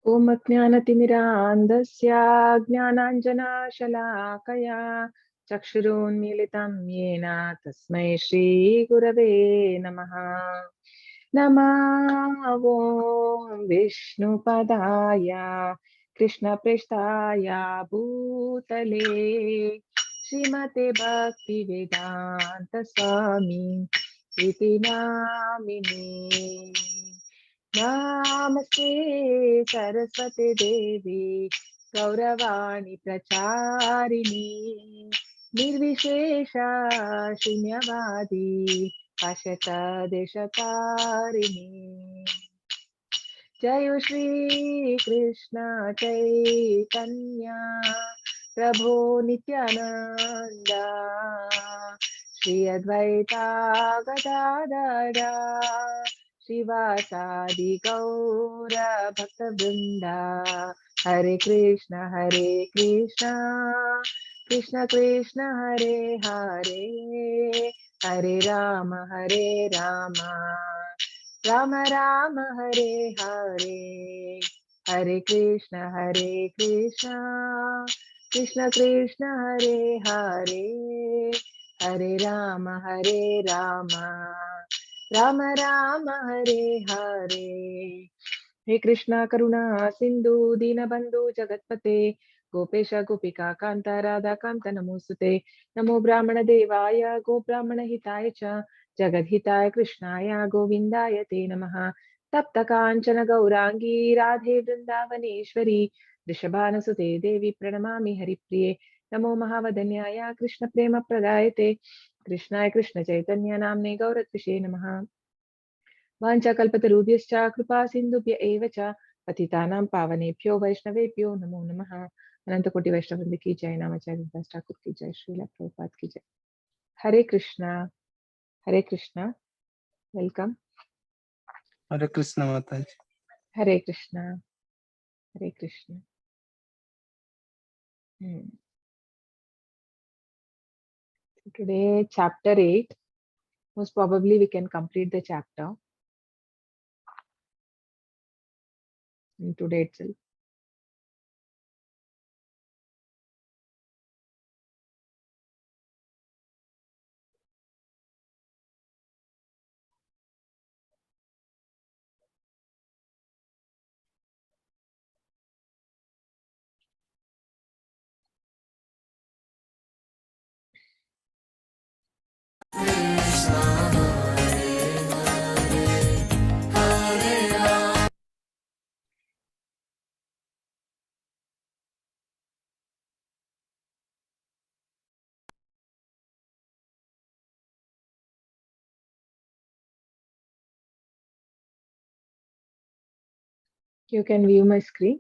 Om Ajnanatimirandasya Jnananjanashalakaya Chakshurunmilitam Yena Tasmai Shri Gurave Namaha. Namo Vishnupadaya Krishna Prestaya Bhutale Srimate Bhakti Vedanta Swami Iti Namini. Namaste Saraswati Devi Gauravani Pracharini Nirvishesha Shunyavadi Pashata Deshatarini. Jai Shri Krishna Chaitanya Prabhu Nityananda Shri Advaita Gadadara Shivasadi Gaura Bhakta Vrinda. Hare Krishna Krishna Krishna Hare Hare, Hare Rama Rama Rama Hare Hare, Hare Krishna Krishna Krishna Hare Hare, Hare Rama Rama Rama Hare Hare. He Krishna Karuna Sindhu Dinabandhu Jagatpate Gopesha Gopika Kanta Radha Kanta Namosute Namo Brahmana Devaya Go Brahmana Hitaya Cha Jagat Hitaya Krishnaya Govindaya Te Namaha. Tapta Kanchana Gaurangi Radhe Vrindavaneshwari Rishabhana Sute Devi Pranamami Haripriye Namo Mahavadanyaya Krishna Prema Pradayate Krishnaya Krishna Chaitanya Namne Gauratvishe Namaha. वाञ्छाकल्पतरुभ्यश्च कृपा सिन्धुभ्य एव च पतितानां पावनेभ्यो वैष्णवेभ्यो नमो नमः. अनंत कोटि वैष्णव वृंद की जय. नामाचार्य दास ठाकुर की जय. श्रील प्रभुपाद की जय. हरे कृष्णा. वेलकम. हरे कृष्णा माता जी. हरे Krishna. Today chapter 8. Most probably we can complete the chapter today itself. You can view my screen.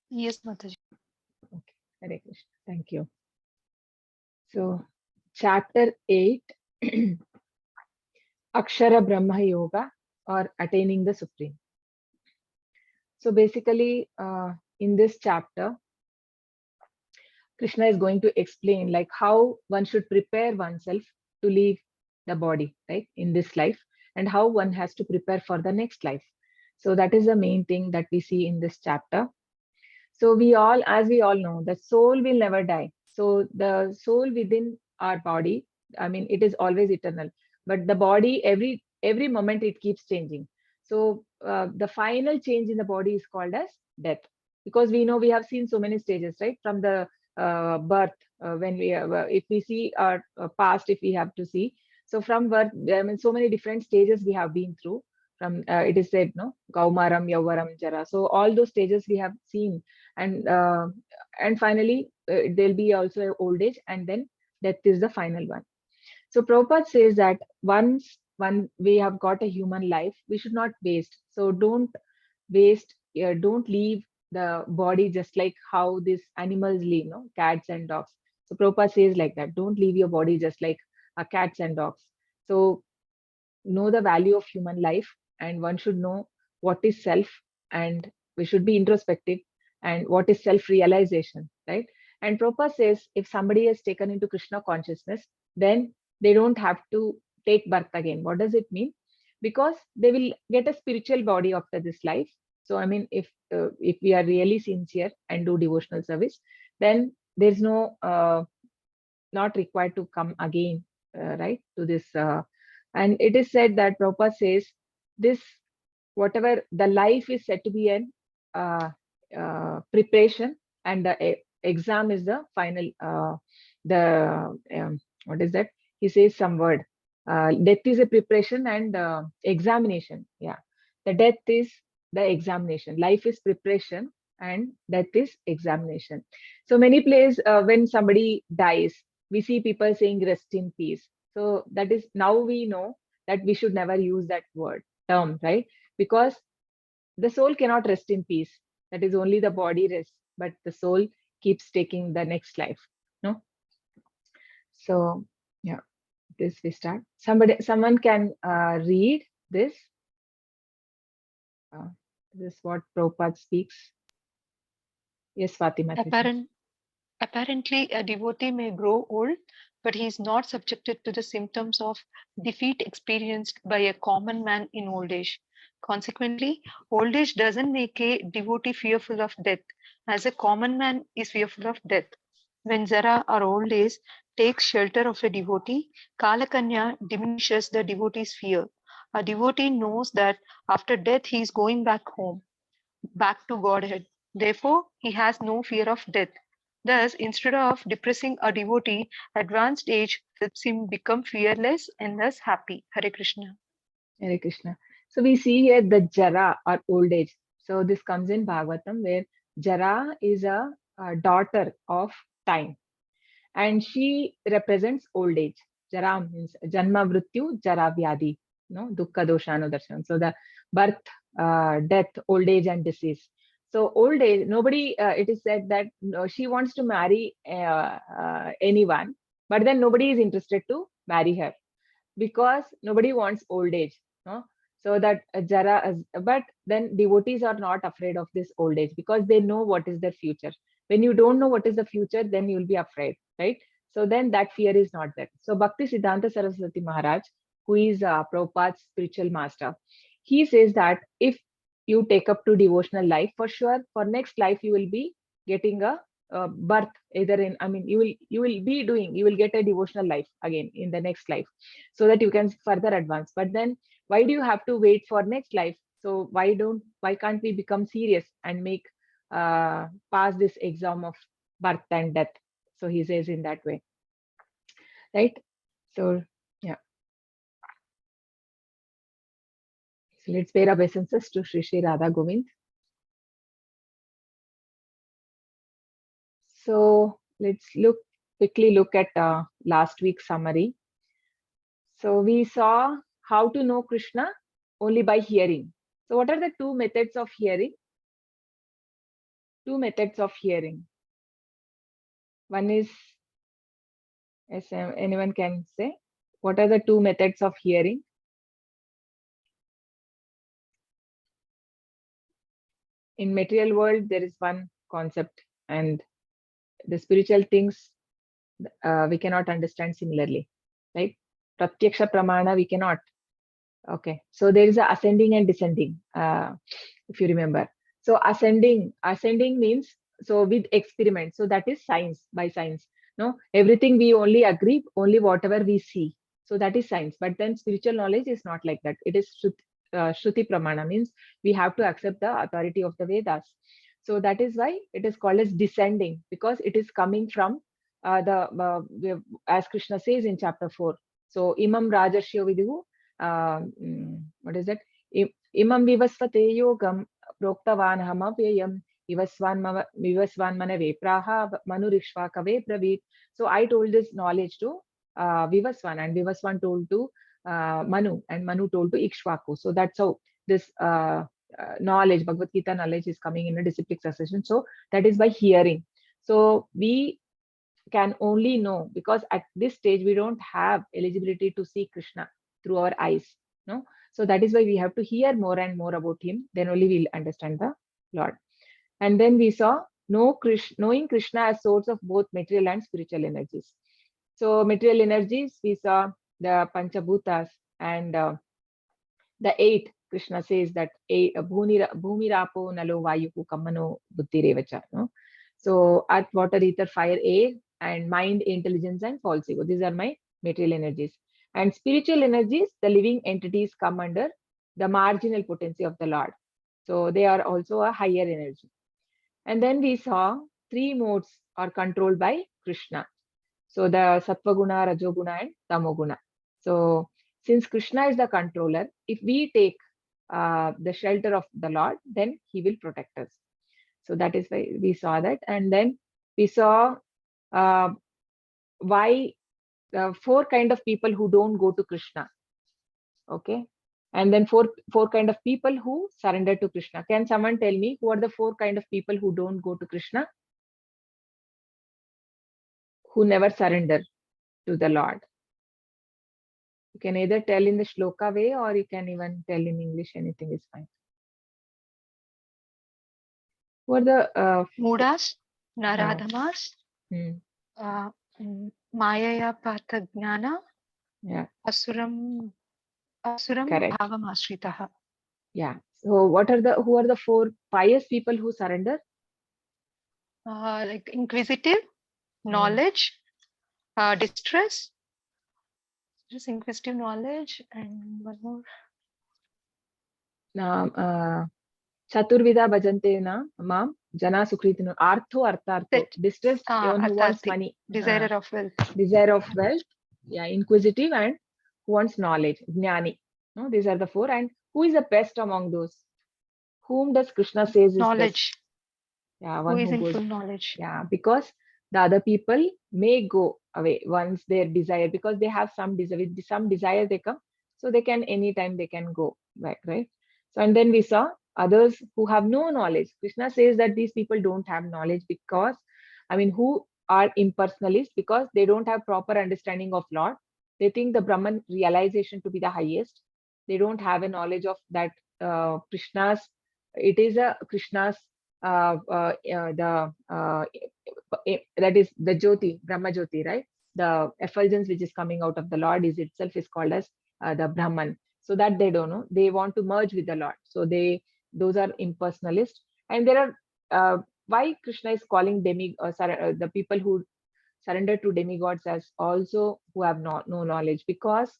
Yes, Mataji. Okay. Hare Krishna. Thank you. So, chapter 8, Akshara Brahma Yoga, or attaining the Supreme. So, basically, in this chapter, Krishna is going to explain like how one should prepare oneself to leave the body, right, in this life, and how one has to prepare for the next life. So, that is the main thing that we see in this chapter. So as we all know, the soul will never die. So the soul within our body, I mean, it is always eternal. But the body, every moment, it keeps changing. So the final change in the body is called as death, because we know we have seen so many stages, right? From the birth, when if we see our past, if we have to see. So from birth, I mean, so many different stages we have been through. From it is said, no, Kaumaram, Yavaram, Jara. So all those stages we have seen, and finally there'll be also old age, and then death is the final one. So Prabhupada says that once we have got a human life, we should not waste. So don't waste, don't leave the body just like how these animals leave, no, cats and dogs. So Prabhupada says like that, don't leave your body just like cats and dogs. So know the value of human life, and one should know what is self, and we should be introspective, and what is self-realization, right? And Prabhupada says if somebody is taken into Krishna consciousness, then they don't have to take birth again. What does it mean? Because they will get a spiritual body after this life, So I mean, if we are really sincere and do devotional service, then there's no not required to come again, right, to this. And it is said that Prabhupada says this, whatever the life is said to be an uh, preparation, and the exam is the final, the what is that? He says some word. Death is a preparation and examination. Yeah, the death is the examination. Life is preparation and death is examination. So many places, when somebody dies, we see people saying rest in peace. So that is, now we know that we should never use that word term, right? Because the soul cannot rest in peace. That is, only the body rests, but the soul keeps taking the next life. No. So yeah, this we start. Someone can read this. Uh, this is what Prabhupada speaks. Yes, Fatima. Apparently, a devotee may grow old, but he is not subjected to the symptoms of defeat experienced by a common man in old age. Consequently, old age doesn't make a devotee fearful of death, as a common man is fearful of death. When Zara or old age takes shelter of a devotee, Kalakanya diminishes the devotee's fear. A devotee knows that after death he is going back home, back to Godhead. Therefore, he has no fear of death. Thus, instead of depressing a devotee, advanced age helps him become fearless and thus happy. Hare Krishna. Hare Krishna. So we see here the Jara or old age. So this comes in Bhagavatam, where Jara is a daughter of time, and she represents old age. Jara means Janma Mrityu Jara Vyadi, no, Dukkha Doshano Darshan. So the birth, death, old age, and disease. So old age, nobody. It is said that she wants to marry anyone, but then nobody is interested to marry her because nobody wants old age. No? So that Jara, but then devotees are not afraid of this old age because they know what is their future. When you don't know what is the future, then you will be afraid, right? So then that fear is not there. So Bhakti Siddhanta Saraswati Maharaj, who is Prabhupada's spiritual master, he says that if you take up to devotional life, for sure, for next life you will be getting a birth, either in, I mean, you will get a devotional life again in the next life, so that you can further advance. But then why do you have to wait for next life? So why can't we become serious and make pass this exam of birth and death? So he says in that way, right? So yeah, so let's pay our obeisances to Sri Sri Radha Govind. So let's quickly look at last week's summary. So we saw how to know Krishna only by hearing. So what are the two methods of hearing? Two methods of hearing. One is, as anyone can say, what are the two methods of hearing? In material world, there is one concept, and the spiritual things we cannot understand similarly, right? Pratyaksha pramana we cannot. Okay, so there is a ascending and descending, if you remember. So ascending means, so with experiment, so that is science, by science. No, everything we only agree, only whatever we see. So that is science. But then spiritual knowledge is not like that. It is Shruti Pramana, means we have to accept the authority of the Vedas. So that is why it is called as descending, because it is coming from as Krishna says in chapter 4. So Imam Rajashyo Viduhu, what is that? Imam vivasvate yogam proktavan hamavyayam vivasvan manave praha manurishva kave pravit. So I told this knowledge to Vivasvan, and Vivasvan told to Manu, and Manu told to Ikshvaku. So that's how this knowledge, Bhagavad Gita knowledge, is coming in a disciplic succession. So that is by hearing. So we can only know, because at this stage we don't have eligibility to see Krishna through our eyes. No, so that is why we have to hear more and more about him. Then only we'll understand the Lord. And then we saw knowing Krishna as source of both material and spiritual energies. So material energies, we saw the Panchabhutas and the 8 Krishna says that bhumirapo nalo vayuhu kamano buddhirevacha. No? So earth, water, ether, fire, air, and mind, intelligence, and false ego. These are my material energies. And spiritual energies, the living entities come under the marginal potency of the Lord. So they are also a higher energy. And then we saw three modes are controlled by Krishna. So the Sattva Guna, Rajoguna, and Tamoguna. So since Krishna is the controller, if we take the shelter of the Lord, then he will protect us. So that is why we saw that. And then we saw why four kind of people who don't go to Krishna. Okay. And then four kind of people who surrender to Krishna. Can someone tell me who are the four kind of people who don't go to Krishna? Who never surrender to the Lord? You can either tell in the shloka way or you can even tell in English. Anything is fine. Who are the Mudas, Naradhamas, Mayaya Pathagnana, yeah, Asuram correct. Bhavam Ashritaha. Yeah. So who are the four pious people who surrender? Like inquisitive, knowledge, distress, just inquisitive knowledge, and one more. Chaturvida bhajante na mam jana sukritino artho arthartho. Distress, one who wants money. Desire of wealth. Desire of wealth. Yeah, inquisitive and who wants knowledge. Jnani. No, these are the four. And who is the best among those? Whom does Krishna says is Knowledge. best? Yeah, Who one is who in goes. full knowledge. Yeah, because the other people may go away once their desire, because they have some desire. With some desire they come, so they can anytime they can go back, right? So and then we saw others who have no knowledge. Krishna says that these people don't have knowledge because, who are impersonalists, because they don't have proper understanding of Lord. They think the Brahman realization to be the highest. They don't have a knowledge of that Krishna's. It is a Krishna's that is the Jyoti, Brahma Jyoti, right? The effulgence which is coming out of the Lord is itself is called as the Brahman. So that they don't know. They want to merge with the Lord. So those are impersonalist. And there are why Krishna is calling the people who surrender to demigods as also who have no knowledge, because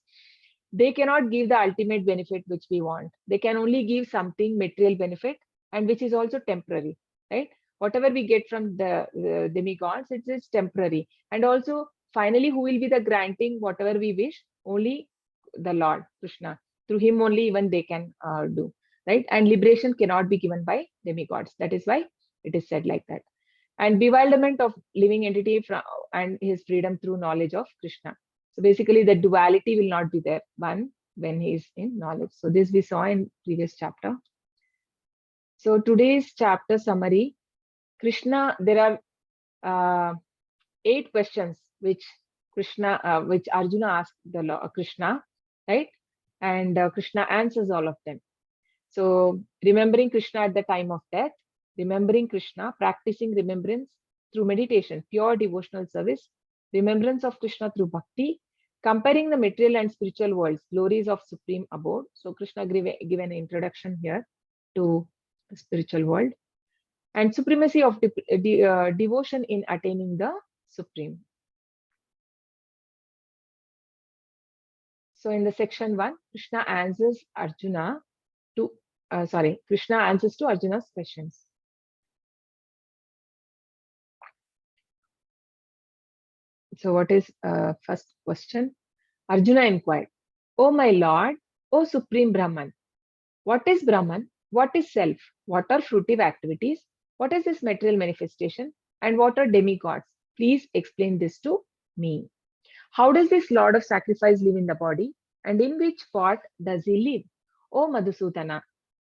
they cannot give the ultimate benefit which we want. They can only give something material benefit, and which is also temporary, right? Whatever we get from the demigods, it's temporary. And also finally, who will be the granting whatever we wish? Only the Lord Krishna. Through him only even they can do, right? And liberation cannot be given by demigods. That is why it is said like that. And bewilderment of living entity and his freedom through knowledge of Krishna. So basically the duality will not be there one when he is in knowledge. So this we saw in previous chapter. So today's chapter summary, Krishna, there are 8 questions which Arjuna asked the Krishna, right? And Krishna answers all of them. So remembering Krishna at the time of death, remembering Krishna, practicing remembrance through meditation, pure devotional service, remembrance of Krishna through bhakti, comparing the material and spiritual worlds, glories of supreme abode. So Krishna gave an introduction here to the spiritual world, and supremacy of devotion in attaining the supreme. So in the section 1, Krishna answers Krishna answers to Arjuna's questions. So what is first question? Arjuna inquired, "O my Lord, O Supreme Brahman, what is Brahman? What is self? What are fruitive activities? What is this material manifestation? And what are demigods? Please explain this to me. How does this Lord of sacrifice live in the body? And in which part does he live? O Madhusudana,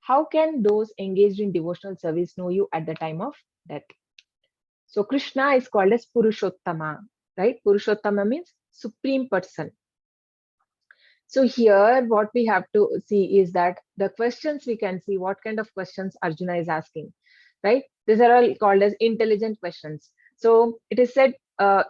how can those engaged in devotional service know you at the time of death?" So Krishna is called as Purushottama, right? Purushottama means supreme person. So here what we have to see is that the questions, we can see what kind of questions Arjuna is asking, right? These are all called as intelligent questions. So it is said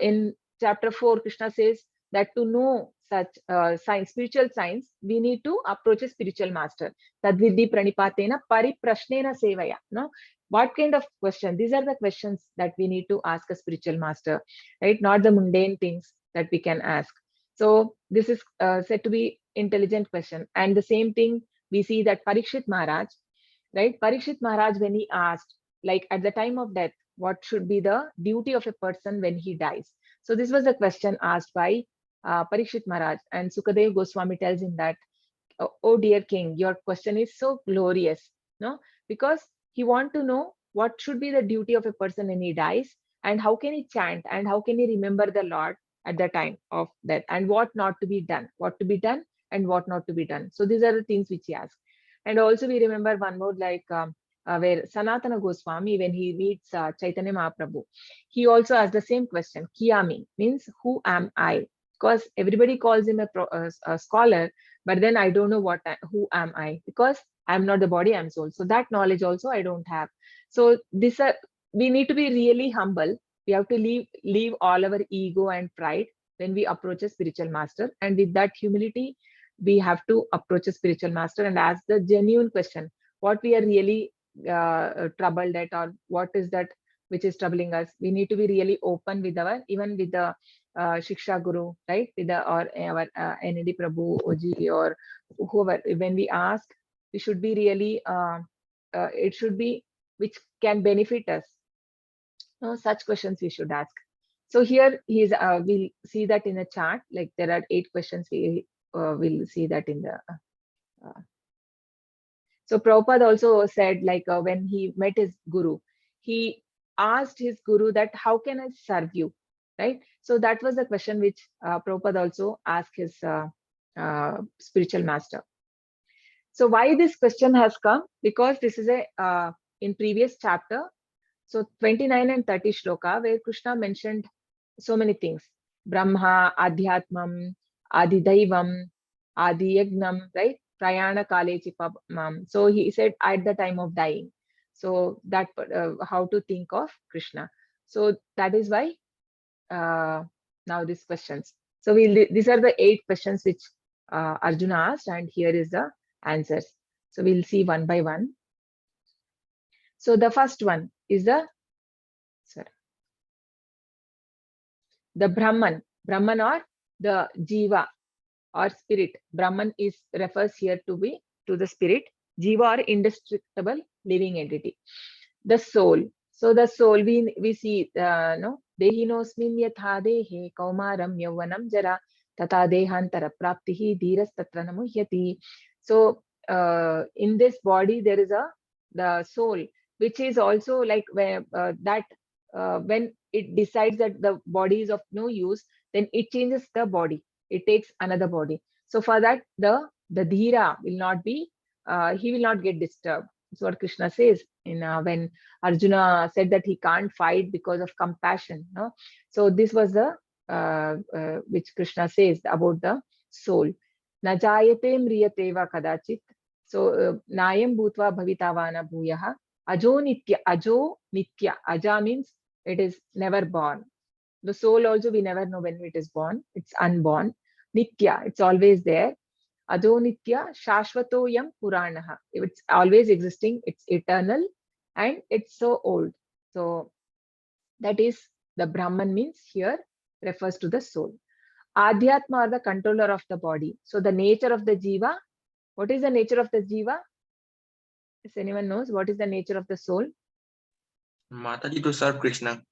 in chapter 4, Krishna says that to know such science, spiritual science, we need to approach a spiritual master. Tadvidhi pranipatena pariprashnena sevaya. No, what kind of question? These are the questions that we need to ask a spiritual master, right? Not the mundane things that we can ask. So this is said to be intelligent question. And the same thing we see that Parikshit Maharaj, right? Parikshit Maharaj, when he asked, like at the time of death, what should be the duty of a person when he dies? So this was a question asked by Parikshit Maharaj, and Sukadev Goswami tells him that, oh dear king, your question is so glorious, no? Because he want to know what should be the duty of a person when he dies, and how can he chant, and how can he remember the Lord at the time of death, and what not to be done, what to be done, and what not to be done. So these are the things which he asked. And also we remember one more, like where Sanatana Goswami, when he reads Chaitanya Mahaprabhu, he also asked the same question. Kiyami means who am I? Because everybody calls him a scholar, but then I don't know who am I, because I'm not the body, I'm soul. So that knowledge also I don't have. So this we need to be really humble. We have to leave all our ego and pride when we approach a spiritual master, and with that humility we have to approach a spiritual master and ask the genuine question, what we are really troubled at, or what is that which is troubling us. We need to be really open with our, even with the Shiksha Guru, right? With the, or our ND Prabhu, Oji, or whoever. When we ask, we should be really, it should be which can benefit us. No, such questions we should ask. So here he's, we'll see that in a chart, like there are 8 questions. We will see that in the. So Prabhupada also said, like when he met his guru, he asked his guru that, how can I serve you, right? So that was the question which Prabhupada also asked his spiritual master. So why this question has come? Because this is a in previous chapter, so 29 and 30 shloka, where Krishna mentioned so many things: Brahma, Adhyatmam, Adidaivam, Adiyagnam, right? Prayana Kale Chipam. So he said at the time of dying. So that how to think of Krishna. So that is why now these questions. So these are the 8 questions which Arjuna asked, and here is the answers. So we'll see one by one. So the first one is the Brahman or the Jiva or spirit. Brahman is refers here to be to the spirit. Jiva or indestructible living entity. The soul. So the soul, we see no dehinosmin yatha dehe kaumaram yauvanam jara tata dehantara praptihi dhiras tatra namuhyati. So in this body there is the soul, which is also like where that when it decides that the body is of no use, then it changes the body, it takes another body. So for that the dhira will not be he will not get disturbed. That's what Krishna says in when Arjuna said that he can't fight because of compassion, no? So this was the which Krishna says about the soul. Na jayate mriyate va kadachit. So nayam bhutva bhavitavana bhuyaha. Ajo nitya. Aja means it is never born. The soul also, we never know when it is born. It's unborn. Nitya, it's always there. Ajo nitya shashvatoyam puranaha. It's always existing. It's eternal and it's so old. So that is the Brahman means here refers to the soul. Adhyatma are the controller of the body. So the nature of the jiva. What is the nature of the jiva? If anyone knows what is the nature of the soul? Mataji, to serve Krishna.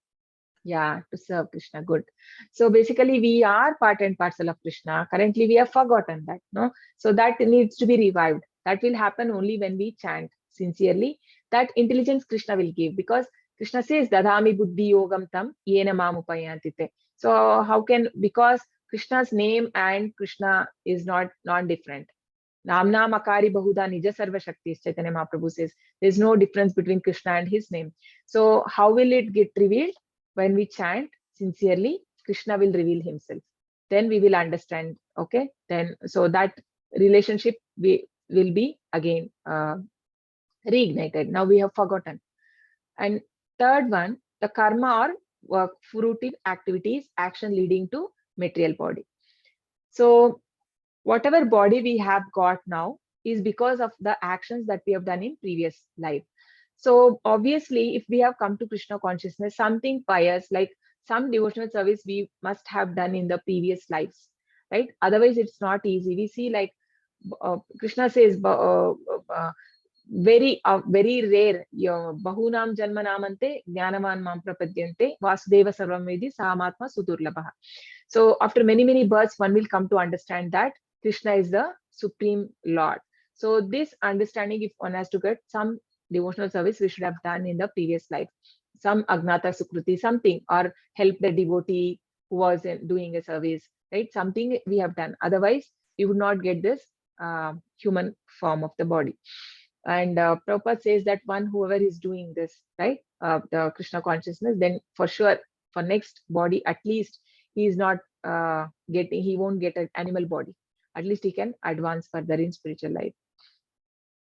Yeah, to serve Krishna. Good. So basically we are part and parcel of Krishna. Currently we have forgotten that, no? So that needs to be revived. That will happen only when we chant sincerely. That intelligence Krishna will give, because Krishna says dadhami buddhi yogam tam yena mam upayantite. So how can, because Krishna's name and Krishna is not non-different. Namna Makari Bahuda Nija Sarva Shakti, Chaitanya Mahaprabhu says. There's no difference between Krishna and his name. So how will it get revealed? When we chant sincerely, Krishna will reveal himself. Then we will understand. Okay. Then so that relationship will be again reignited. Now we have forgotten. And third one, the karma or work, fruitive activities, action leading to material body. So whatever body we have got now is because of the actions that we have done in previous life. So obviously, if we have come to Krishna consciousness, something pious, like some devotional service we must have done in the previous lives, right? Otherwise, it's not easy. We see like Krishna says, very rare. Bahunam janmanamante jnanavan mam prapadyante vasudeva sarvam vedi samatma sudurlabha. So after many births, one will come to understand that Krishna is the supreme Lord. So this understanding, if one has to get some devotional service, we should have done in the previous life, some Agnata Sukruti, something, or help the devotee who was doing a service, right? Something we have done. Otherwise, we would not get this human form of the body. And Prabhupada says that whoever is doing this, right, the Krishna consciousness, then for sure, for next body, at least he is not he won't get an animal body. At least he can advance further in spiritual life.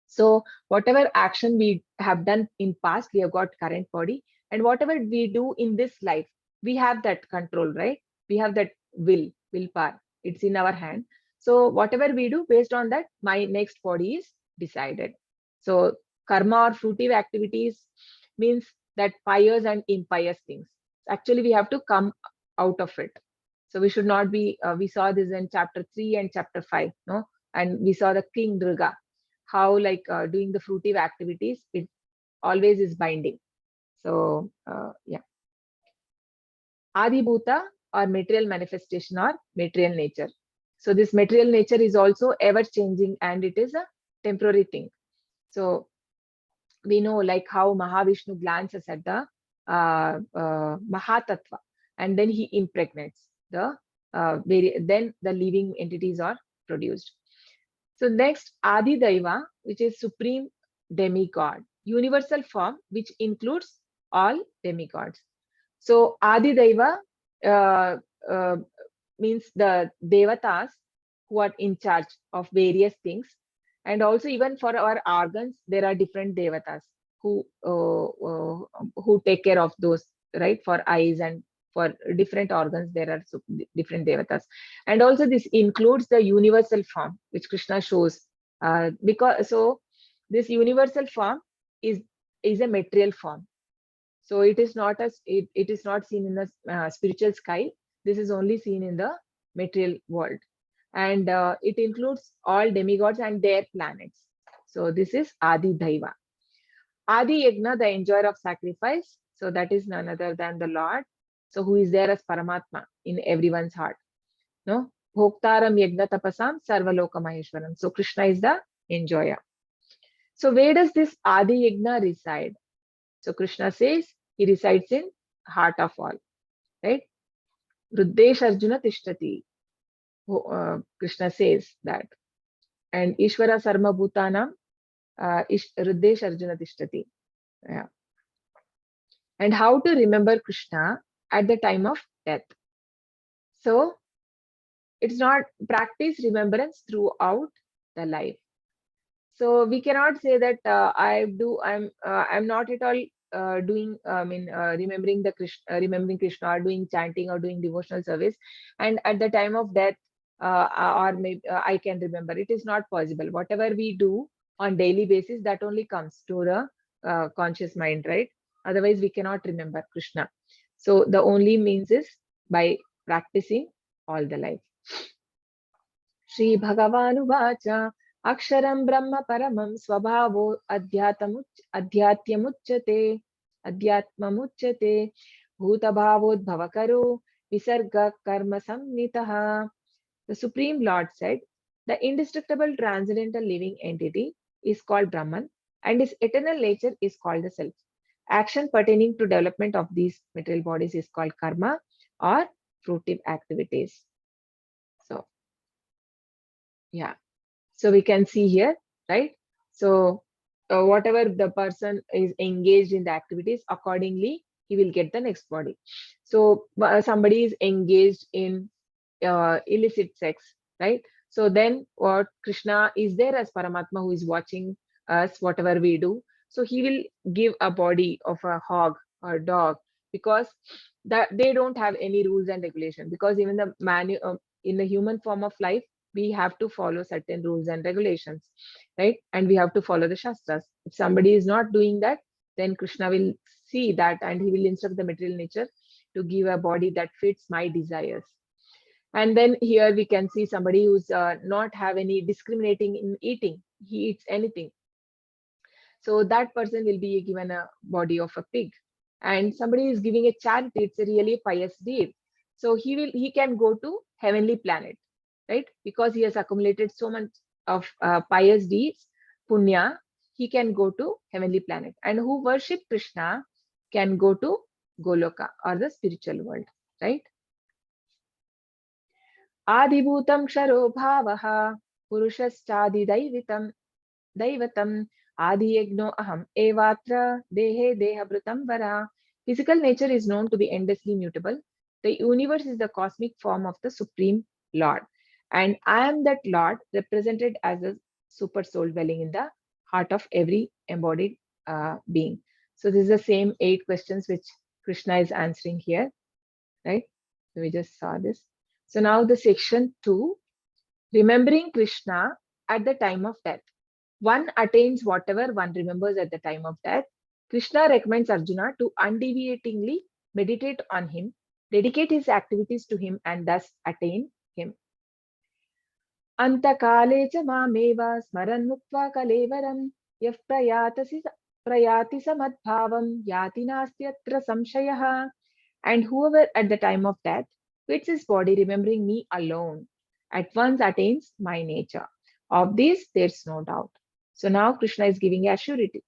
So whatever action we have done in past, we have got current body, and whatever we do in this life, we have that control, right? We have that willpower. It's in our hand. So whatever we do, based on that, my next body is decided. So karma or fruitive activities means that pious and impious things. Actually, we have to come out of it. So we should not be, we saw this in chapter 3 and chapter 5, no? And we saw the King Durga, how like doing the fruitive activities, it always is binding. So yeah. Adibhuta or material manifestation or material nature. So this material nature is also ever changing and it is a temporary thing. So we know like how Mahavishnu glances at the Mahatattva and then he impregnates the then the living entities are produced. So next, Adi Daiva, which is supreme demigod, universal form, which includes all demigods. So Adi Daiva uh, uh, means the devatas who are in charge of various things. And also even for our organs, there are different devatas who take care of those, right? For eyes and for different organs, there are different devatas. And also this includes the universal form, which Krishna shows. Because so this universal form is a material form. So it is not it is not seen in the spiritual sky. This is only seen in the material world, and it includes all demigods and their planets. So this is Adi Daiva. Adi Yagna, the enjoyer of sacrifice. So that is none other than the Lord. So who is there as Paramatma in everyone's heart. No? Bhoktaram Yagna Tapasam Sarvaloka Maheshwaram. So Krishna is the enjoyer. So where does this Adi Yagna reside? So Krishna says he resides in heart of all. Right? Ruddesh Arjuna Tishtati. Krishna says that. And Ishvara Sarma Bhutanam Ruddesh Arjuna Tishtati. Yeah. And how to remember Krishna at the time of death. So it's not practice remembrance throughout the life. So we cannot say that I'm not at all remembering Krishna or doing chanting or doing devotional service, and at the time of death or maybe I can remember. It is not possible. Whatever we do on daily basis, that only comes to the conscious mind, right? Otherwise we cannot remember Krishna. So the only means is by practicing all the life. Shri Bhagavan Vacha Aksharam Brahma Paramam Swabhavo Adhyatyamuchyate Adhyatmamuchyate Bhutabhavodbhavakaro Visarga Karma Samnitaha. The Supreme Lord said, the indestructible transcendental living entity is called Brahman and his eternal nature is called the Self. Action pertaining to development of these material bodies is called karma or fruitive activities. So, yeah. So we can see here, right? So whatever the person is engaged in the activities, accordingly, he will get the next body. So somebody is engaged in illicit sex, right? So then what Krishna is there as Paramatma who is watching us, whatever we do. So he will give a body of a hog or dog because that they don't have any rules and regulation, because even the in the human form of life, we have to follow certain rules and regulations, right? And we have to follow the Shastras. If somebody is not doing that, then Krishna will see that and he will instruct the material nature to give a body that fits my desires. And then here we can see somebody who's not have any discriminating in eating. He eats anything. So that person will be given a body of a pig. And somebody is giving a charity, it's a really pious deed. So he can go to heavenly planet, right? Because he has accumulated so much of pious deeds, punya, he can go to heavenly planet. And who worship Krishna can go to Goloka or the spiritual world, right? Adibhutam ksharo bhavaha purushasthadidaivitam Daivatam Adi Yagno Aham Evatra Dehe Dehabrutam Vara. Physical nature is known to be endlessly mutable. The universe is the cosmic form of the Supreme Lord. And I am that Lord represented as a super soul dwelling in the heart of every embodied being. So this is the same 8 questions which Krishna is answering here, right? So we just saw this. So now the section 2, remembering Krishna at the time of death. One attains whatever one remembers at the time of death. Krishna recommends Arjuna to undeviatingly meditate on him, dedicate his activities to him, and thus attain him. Antakale cha mameva smaran muktva kalevaram yaf prayati samadbhavam yati nastyatra samshayah. And whoever at the time of death quits his body remembering me alone at once attains my nature. Of this, there's no doubt. So now Krishna is giving a surety.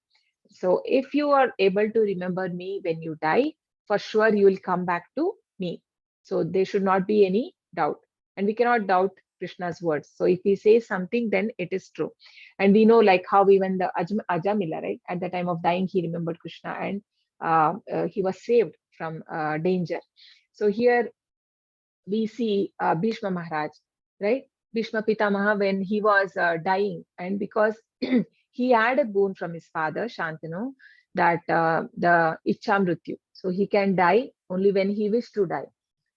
So if you are able to remember me when you die, for sure you will come back to me. So there should not be any doubt. And we cannot doubt Krishna's words. So if he says something, then it is true. And we know like how even the Ajamila, right? At the time of dying, he remembered Krishna and he was saved from danger. So here we see Bhishma Maharaj, right? Bhishma Pitamaha when he was dying, and because he had a boon from his father, Shantanu, that the Ichha Mrityu. So he can die only when he wished to die.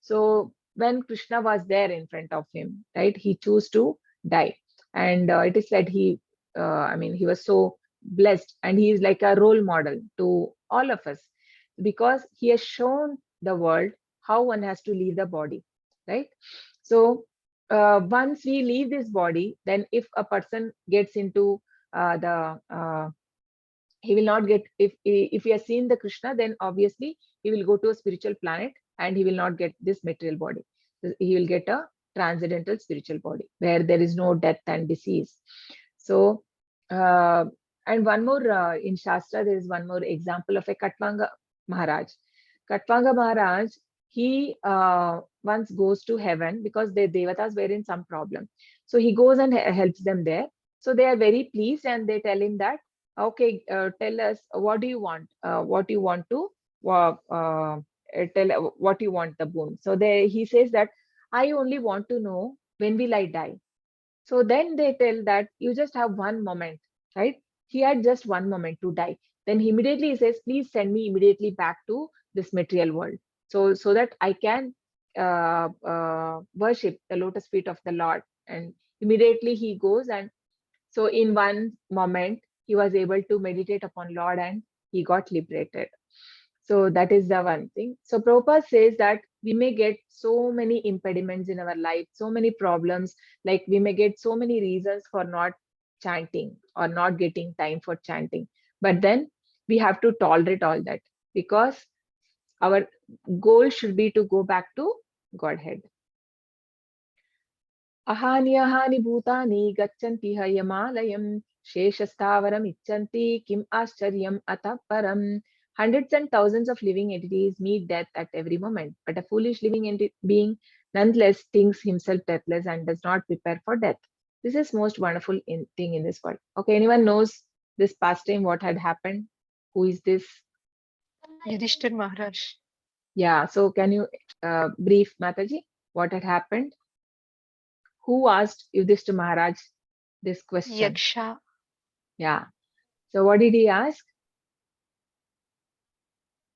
So when Krishna was there in front of him, right, he chose to die. And it is said he was so blessed and he is like a role model to all of us because he has shown the world how one has to leave the body, right? So once we leave this body, then if a person gets into he will not get, if he has seen the Krishna, then obviously he will go to a spiritual planet and he will not get this material body. He will get a transcendental spiritual body where there is no death and disease. So and one more in Shastra, there is one more example of a Katvanga Maharaj. Katvanga Maharaj, he once goes to heaven because the devatas were in some problem. So he goes and helps them there. So they are very pleased and they tell him that, okay, tell us what do you want? What you want to tell what you want the boon. So he says that I only want to know when will I die. So then they tell that you just have one moment, right? He had just one moment to die. Then immediately he says, please send me immediately back to this material world. So that I can worship the lotus feet of the Lord. And immediately he goes, and so in one moment he was able to meditate upon Lord and he got liberated. So that is the one thing. So Prabhupada says that we may get so many impediments in our life, so many problems, like we may get so many reasons for not chanting or not getting time for chanting. But then we have to tolerate all that because our goal should be to go back to Godhead. Ahani ahani bhutani gacchanti hayamalayam sheshastavaram ichanti kim ascharyam ataparam. Hundreds and thousands of living entities meet death at every moment, but a foolish living being nonetheless thinks himself deathless and does not prepare for death. This is most wonderful thing in this world. Okay, anyone knows this past time what had happened? Who is this? Yudhishthir Maharaj. Yeah, so can you brief Mataji what had happened? Who asked Yudhishthir Maharaj this question? Yaksha. Yeah. So what did he ask?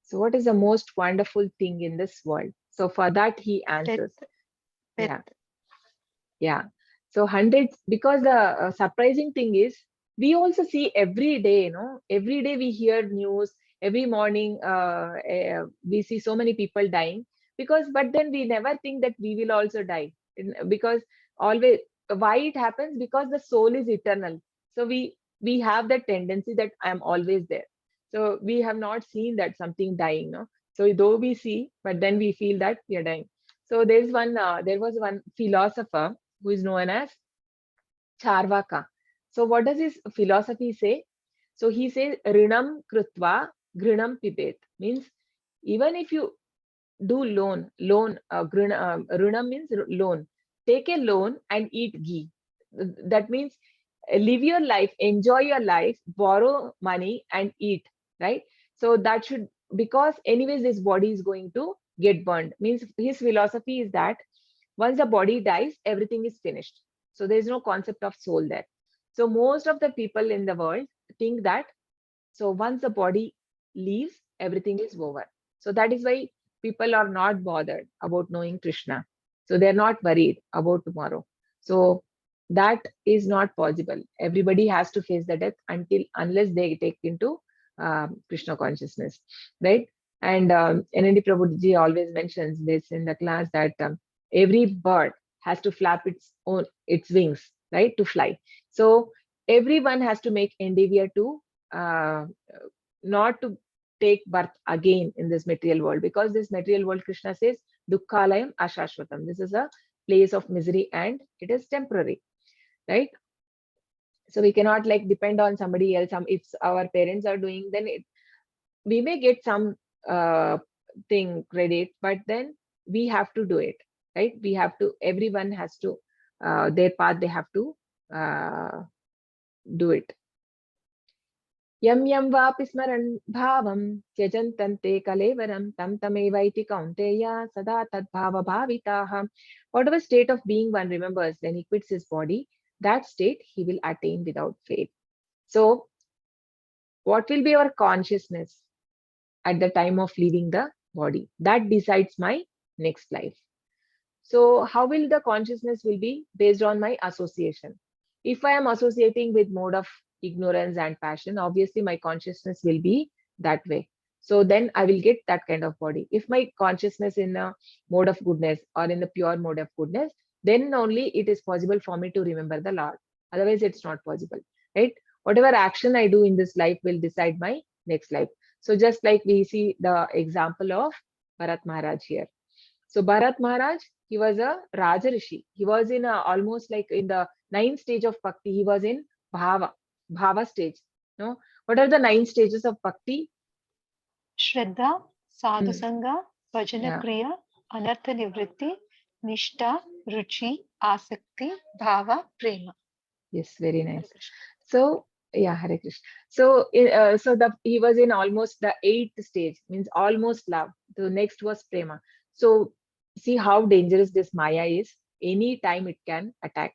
So what is the most wonderful thing in this world? So for that he answers. Death. Yeah. Yeah. So hundreds, because the surprising thing is, we also see every day, every day we hear news, every morning we see so many people dying, but then we never think that we will also die. Because always, why it happens? Because the soul is eternal. So we have that tendency that I am always there. So we have not seen that something dying, no? So though we see, but then we feel that we are dying. So there was one philosopher who is known as Charvaka. So what does his philosophy say? So he says, Rinam krutva grinam pibet. Means even if you do rinam means loan. Take a loan and eat ghee. That means live your life, enjoy your life, borrow money and eat, right? So that should, because anyways this body is going to get burned. Means his philosophy is that once the body dies, everything is finished. So there is no concept of soul there. So most of the people in the world think that, so once the body leaves, everything is over. So that is why people are not bothered about knowing Krishna. So they're not worried about tomorrow. So that is not possible. Everybody has to face the death unless they take into Krishna consciousness, right? And NND Prabhuji always mentions this in the class that every bird has to flap its wings, right, to fly. So everyone has to make endeavor to uh, not to take birth again in this material world, because this material world, Krishna says, dukkhalayam ashashvatam. This is a place of misery and it is temporary, right? So we cannot like depend on somebody else. If our parents are doing, then we may get some uh, thing credit, but then we have to do it, right? We have to, everyone has to, their path, they have to uh, do it. यं यं वापि स्मरन् भावं त्यजन्तं ते कलेवरं तं तमेवैति कौन्तेय सदा तद्भावभाविताः. Whatever state of being one remembers when he quits his body, that state he will attain without fail. So what will be our consciousness at the time of leaving the body? That decides my next life. So how will the consciousness will be? Based on my association. If I am associating with mode of ignorance and passion, obviously my consciousness will be that way. So then I will get that kind of body. If my consciousness in a mode of goodness or in the pure mode of goodness, then only it is possible for me to remember the Lord. Otherwise, it's not possible, right? Whatever action I do in this life will decide my next life. So just like we see the example of Bharat Maharaj here. So Bharat Maharaj, he was a Raja Rishi. He was in almost like in the ninth stage of Bhakti. He was in Bhava stage. No, what are the 9 stages of Bhakti? Shraddha, Hmm. Sadhusanga, Bhajana Yeah. Priya, Anartha Nivritti, Nishta, Ruchi, Asakti, Bhava, Prema. Yes, very Hare nice. Krishna. So yeah, Hare Krishna. So he was in almost the 8th stage, means almost love. The next was prema. So see how dangerous this Maya is. Any time it can attack.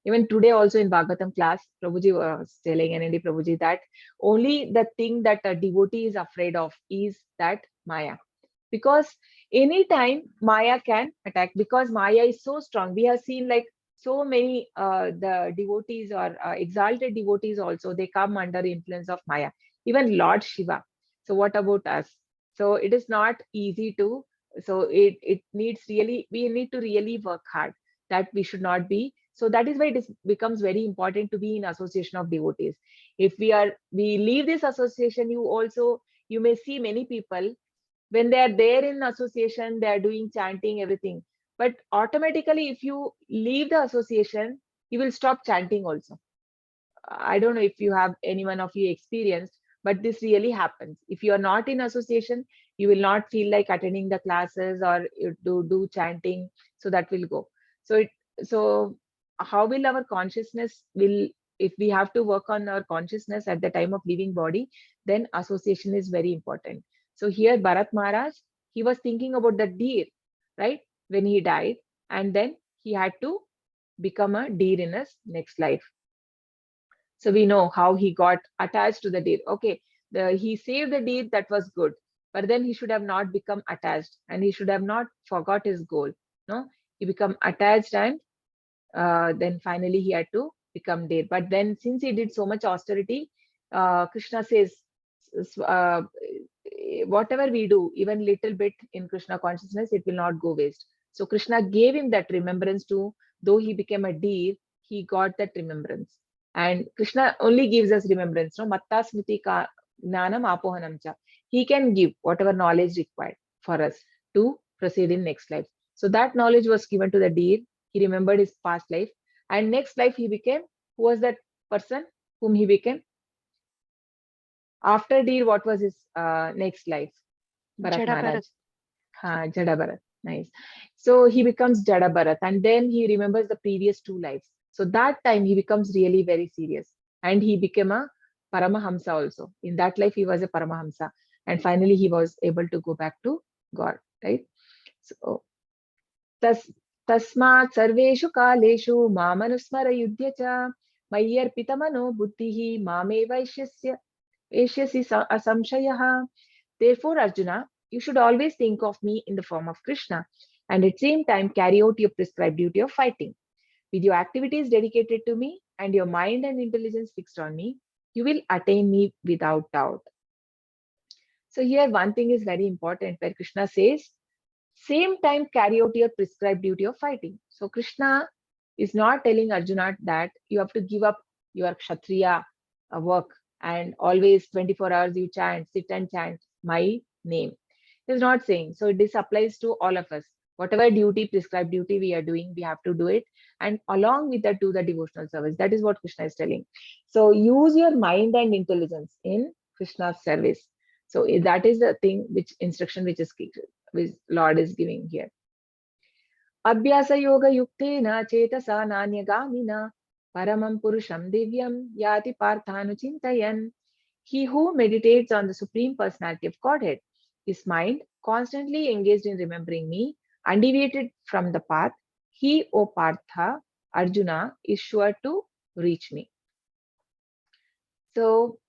Even today also in Bhagavatam class, Prabhuji was telling NND Prabhuji that only the thing that a devotee is afraid of is that Maya. Because anytime Maya can attack, because Maya is so strong. We have seen like so many the devotees or exalted devotees also, they come under influence of Maya, even Lord Shiva. So what about us? So it is not easy to, so it needs really, we need to really work hard, that we should not be. So that is why it becomes very important to be in association of devotees. If we leave this association, you may see many people, when they are there in association, they are doing chanting, everything, but automatically if you leave the association, you will stop chanting also. I don't know if you have anyone of you experienced, but this really happens. If you are not in association, you will not feel like attending the classes or you do chanting, so that will go. So how will our consciousness will, if we have to work on our consciousness at the time of leaving body, then association is very important. So here Bharat Maharaj, he was thinking about the deer, right, when he died, and then he had to become a deer in his next life. So we know how he got attached to the deer. Okay, he saved the deer, that was good. But then he should have not become attached and he should have not forgot his goal. No, he become attached and then finally he had to become there. But then since he did so much austerity, Krishna says, uh, whatever we do, even little bit in Krishna consciousness, it will not go waste. So Krishna gave him that remembrance to, though he became a deer, he got that remembrance. And Krishna only gives us remembrance. No, matta smriti ka gnanam apohanam cha. He can give whatever knowledge required for us to proceed in next life. So that knowledge was given to the deer. He remembered his past life, and next life he became, who was that person whom he became? After deer, what was his next life? Bharat Jada Maharaj. Bharat. Jada Bharat. Nice. So he becomes Jada Bharat, and then he remembers the previous 2 lives. So that time he becomes really very serious, and he became a Paramahamsa also. In that life, he was a Paramahamsa, and finally he was able to go back to God. Right. So tas tasmat sarveshu kaleshu mamanusmara yudhya cha mayyarpitamano buddhihi mame vaishyasi asamshayah. Therefore, Arjuna, you should always think of me in the form of Krishna, and at the same time carry out your prescribed duty of fighting. With your activities dedicated to me and your mind and intelligence fixed on me, you will attain me without doubt. So here one thing is very important where Krishna says, same time carry out your prescribed duty of fighting. So Krishna is not telling Arjuna that you have to give up your Kshatriya work and always 24 hours you chant, sit and chant my name. He's not saying. So this applies to all of us. Whatever duty, prescribed duty we are doing, we have to do it. And along with that, do the devotional service. That is what Krishna is telling. So use your mind and intelligence in Krishna's service. So that is the thing, which instruction which Lord is giving here. Abhyasa yoga yuktena chetasa nanyagamina paramam purusham divyam yati parthanu chintayan. He who meditates on the Supreme Personality of Godhead, his mind constantly engaged in remembering me, undeviated from the path, he, O Partha, Arjuna, is sure to reach me. So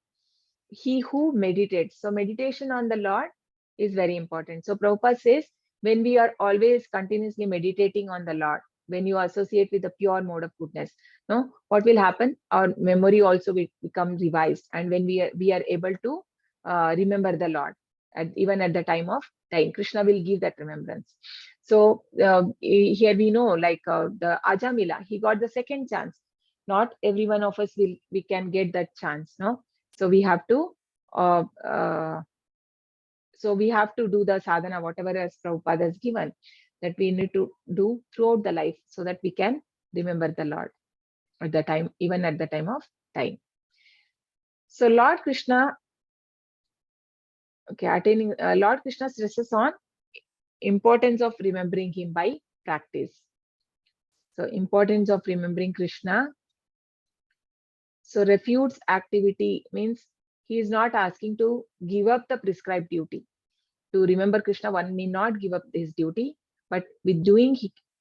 he who meditates. So meditation on the Lord is very important. So Prabhupada says, when we are always continuously meditating on the Lord, when you associate with the pure mode of goodness, no, what will happen? Our memory also will become revised, and when we are able to remember the Lord, even at the time of dying, Krishna will give that remembrance. So here we know, like the Ajamila, he got the second chance. Not every one of us we can get that chance, no. So we have to uh, uh, do the sadhana, whatever as Prabhupada has given, that we need to do throughout the life so that we can remember the Lord at the time, even at the time of dying. So Lord Krishna, attaining Lord Krishna stresses on importance of remembering him by practice. So importance of remembering Krishna. So refutes activity means he is not asking to give up the prescribed duty. To remember Krishna, one may not give up his duty, but with doing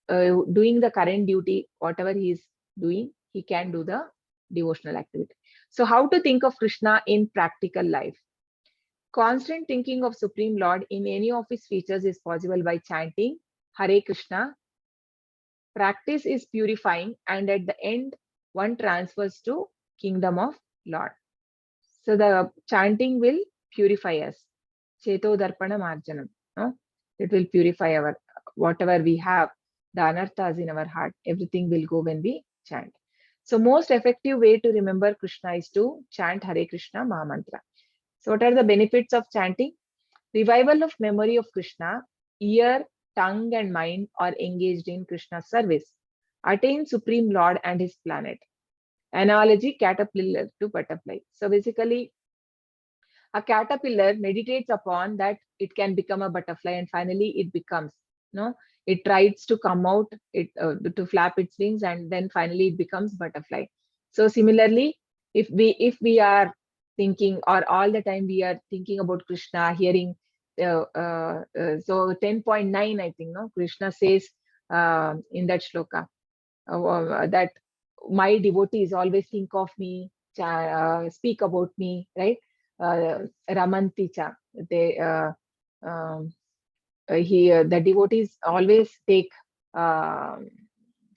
the current duty, whatever he is doing, he can do the devotional activity. So how to think of Krishna in practical life? Constant thinking of Supreme Lord in any of his features is possible by chanting Hare Krishna. Practice is purifying, and at the end, one transfers to Kingdom of Lord. So the chanting will purify us. Cheto Darpana Marjanam. No? It will purify our whatever we have, the anarthas in our heart, everything will go when we chant. So most effective way to remember Krishna is to chant Hare Krishna Maha Mantra. So what are the benefits of chanting? Revival of memory of Krishna, ear, tongue and mind are engaged in Krishna's service. Attain Supreme Lord and his planet. Analogy, caterpillar to butterfly. So basically, a caterpillar meditates upon that it can become a butterfly, and finally it becomes, no, it tries to come out, to flap its wings, and then finally it becomes butterfly. So similarly, if we are thinking, or all the time we are thinking about Krishna, hearing so 10.9, I think, no, Krishna says in that shloka that my devotees always think of me, speak about me, right? Ramanticha. They the devotees always take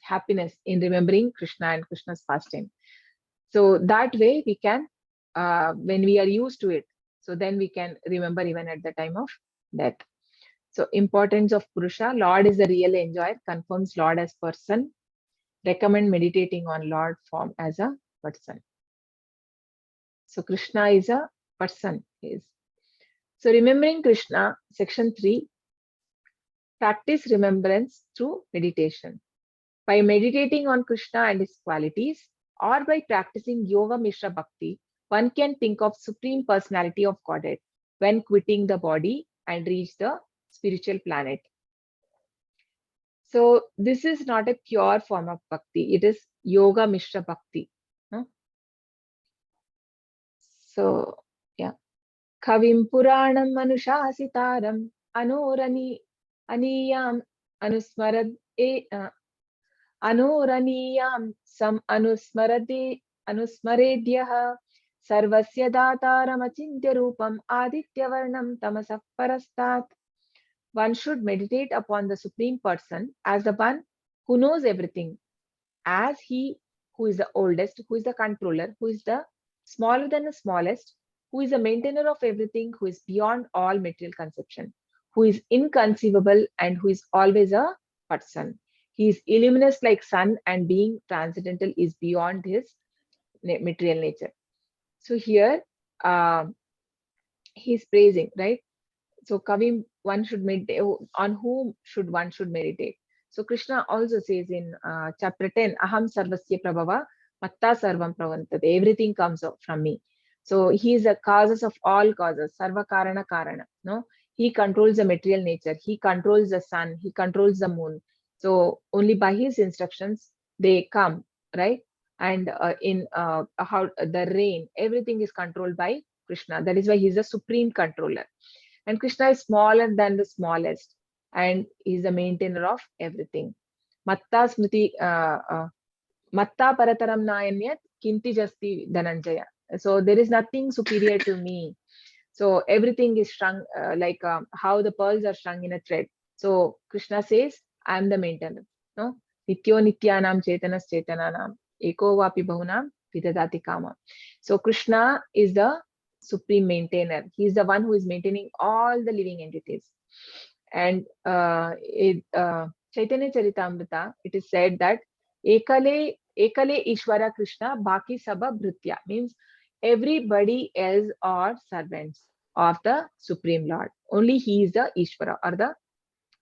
happiness in remembering Krishna and Krishna's pastime. So that way we can, when we are used to it, so then we can remember even at the time of death. So importance of Purusha. Lord is the real enjoyer, confirms Lord as person, recommend meditating on Lord form as a person. So Krishna is a person. So remembering Krishna, section 3, practice remembrance through meditation. By meditating on Krishna and his qualities, or by practicing Yoga Mishra Bhakti, one can think of Supreme Personality of Godhead when quitting the body and reach the spiritual planet. So this is not a pure form of bhakti, it is Yoga Mishra Bhakti. So yeah. Kavim Puranam Manushasitaram Anorani Aniyam Anusmarad Anoraniyam Sam Anusmaredyah Sarvasya Dataram Achintya Rupam Aditya Varnam Tamasah Parastat. One should meditate upon the Supreme Person as the one who knows everything, as he who is the oldest, who is the controller, who is the smaller than the smallest, who is the maintainer of everything, who is beyond all material conception, who is inconceivable and who is always a person. He is illuminous like sun, and being transcendental is beyond his material nature. So here he is praising, right? So Kavim, one should meditate. On whom one should meditate? So Krishna also says in chapter 10, Aham Sarvasya Prabhava, Matta Sarvam Pravantate. Everything comes out from me. So he is the causes of all causes, Sarva Karana Karana. No, he controls the material nature. He controls the sun. He controls the moon. So only by his instructions they come, right? And in how the rain, everything is controlled by Krishna. That is why he is the supreme controller. And Krishna is smaller than the smallest, and he is the maintainer of everything. Matta Smriti, Matta Parataram Nayanyat Kinti Jasti Dhananjaya. So there is nothing superior to me. So everything is strung like how the pearls are strung in a thread. So Krishna says, I am the maintainer. No? Nityo Nityanam Chetanas Chetananam Eko Vapi Bahunam Vidadati Kama. So Krishna is the supreme maintainer. He is the one who is maintaining all the living entities. And Chaitanya Charitamrita, it is said that Ekale Ishvara Krishna Baki Sabha Bhritya, means everybody else are servants of the Supreme Lord. Only he is the Ishvara or the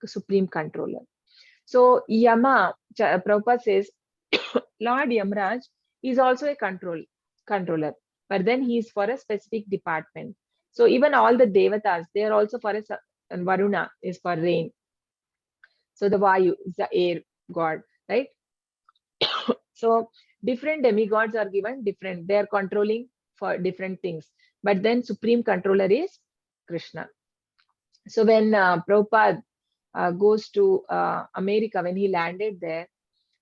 supreme controller. So Yama, Prabhupada says, Lord Yamraj is also a controller, but then he is for a specific department. So even all the devatas, they are also for and Varuna is for rain. So the Vayu is the air god, right? So different demigods are given different, they are controlling for different things. But then supreme controller is Krishna. So when Prabhupada goes to America, when he landed there,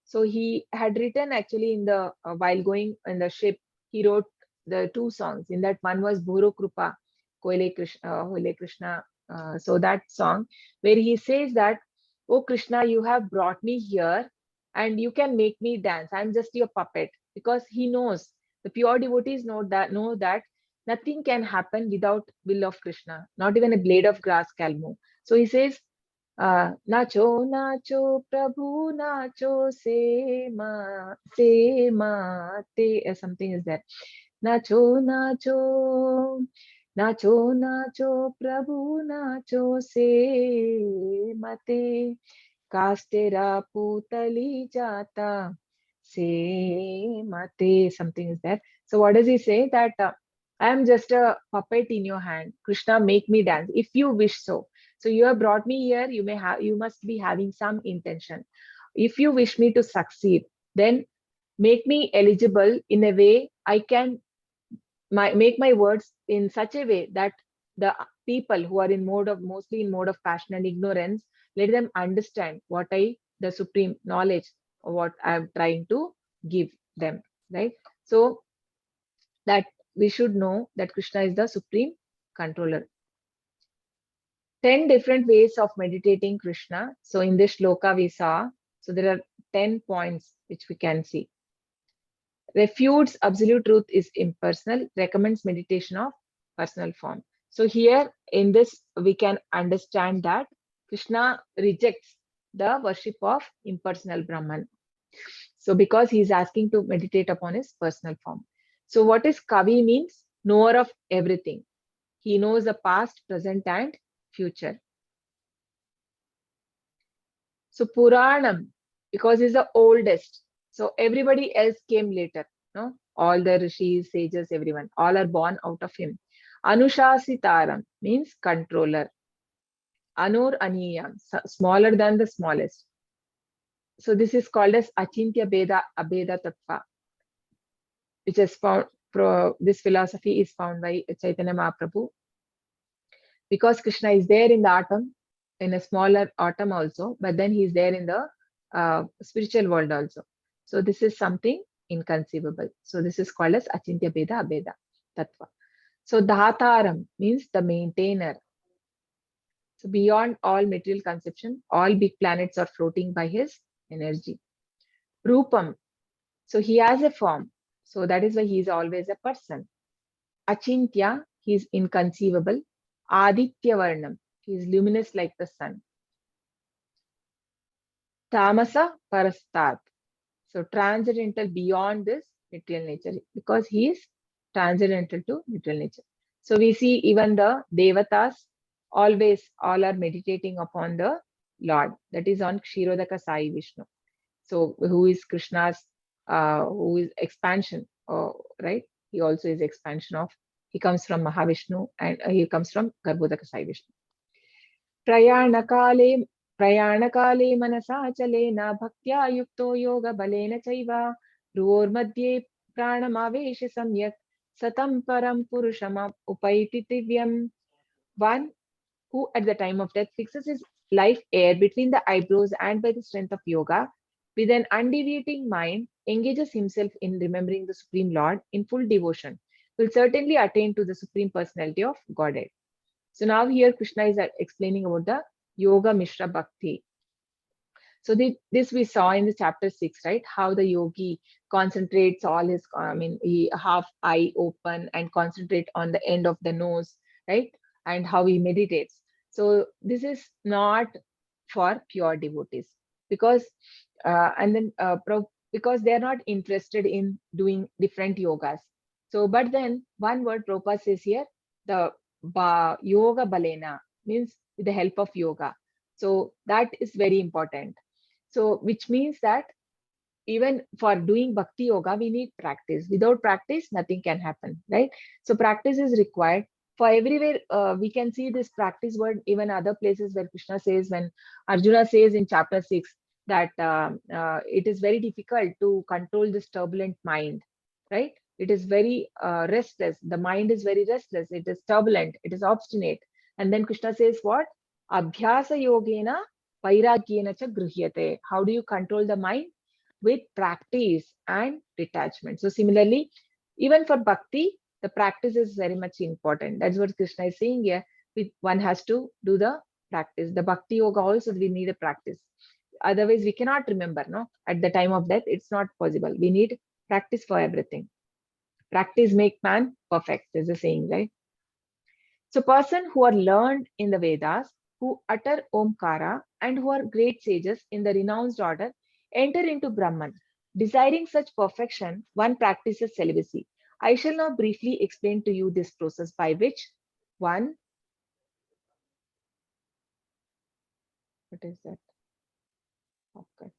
so he had written actually in the while going in the ship, he wrote the 2 songs. In that one was Bhuro Krupa, Koile Krishna. So that song where he says that, oh Krishna, you have brought me here and you can make me dance. I'm just your puppet, because he knows, the pure devotees know that nothing can happen without will of Krishna, not even a blade of grass can move. So he says, Nacho, Nacho, Prabhu, Nacho, se ma, te, something is there. Nacho, Nacho, Nacho, Nacho, Prabhu, Nacho, se mate, Kastera putali jata, se mate, something is there. So what does he say? That I am just a puppet in your hand. Krishna, make me dance if you wish so. So you have brought me here, you must be having some intention. If you wish me to succeed, then make me eligible in a way I can make my words in such a way that the people who are mostly in mode of passion and ignorance, let them understand what the supreme knowledge, what I'm trying to give them, right? So that we should know that Krishna is the supreme controller. 10 different ways of meditating Krishna. So in this shloka we saw, So there are 10 points which we can see. Refutes absolute truth is impersonal, recommends meditation of personal form. So here in this, we can understand that Krishna rejects the worship of impersonal Brahman. So because he is asking to meditate upon his personal form. So what is Kavi means? Knower of everything. He knows the past, present, and future. So Puranam, because he's the oldest. So everybody else came later. No, all the rishis, sages, everyone, all are born out of him. Anushasitaram means controller. Anur Aniyam, smaller than the smallest. So this is called as Achintya Beda Abeda Tattva, which is found. This philosophy is found by Chaitanya Mahaprabhu. Because Krishna is there in the atom, in a smaller atom also, but then he is there in the spiritual world also. So this is something inconceivable. So this is called as Achintya Beda Abeda Tattva. So Dhataram means the maintainer. So beyond all material conception, all big planets are floating by his energy. Rupam, so he has a form. So that is why he is always a person. Achintya, he is inconceivable. Aditya Varnam, he is luminous like the sun. Tamasa Parastat, so transcendental beyond this material nature, because he is transcendental to material nature. So we see even the Devatas always all are meditating upon the Lord, that is on Kshirodaka Sai Vishnu. So who is Krishna's, who is expansion, right? He also is expansion of, he comes from Mahavishnu and he comes from Garbhodaka Sai Vishnu. Prayanakale प्रयाणकाले मनसा चलेन भक्त्या युक्तो योगबलेन चैव भ्रुवोर्मध्ये प्राणमावेश सम्यक् satam param purusham upayiti divyam. One who at the time of death fixes his life air between the eyebrows and by the strength of yoga, with an undeviating mind, engages himself in remembering the Supreme Lord in full devotion, will certainly attain to the Supreme Personality of Godhead. So now here Krishna is explaining about the Yoga Mishra Bhakti. So this we saw in the chapter 6, right? How the yogi concentrates all his, he half eye open and concentrate on the end of the nose, right? And how he meditates. So this is not for pure devotees, because because they are not interested in doing different yogas. So, but then one word Prabhupada says here, the yoga balena means with the help of yoga. So that is very important. So which means that even for doing bhakti yoga, we need practice. Without practice, nothing can happen, right? So practice is required. For everywhere, we can see this practice word, even other places where Krishna says, when Arjuna says in chapter 6, that it is very difficult to control this turbulent mind, right? It is very restless. The mind is very restless. It is turbulent. It is obstinate. And then Krishna says what? Abhyasa yogena vairagyena cha gruhyate. How do you control the mind? With practice and detachment. So similarly, even for bhakti, the practice is very much important. That's what Krishna is saying here. One has to do the practice. The bhakti yoga also, we need a practice. Otherwise, we cannot remember, no? At the time of death, it's not possible. We need practice for everything. Practice make man perfect, is a saying, right? So person who are learned in the Vedas, who utter Omkara, and who are great sages in the renounced order, enter into Brahman. Desiring such perfection, one practices celibacy. I shall now briefly explain to you this process by which one, what is that? Okay.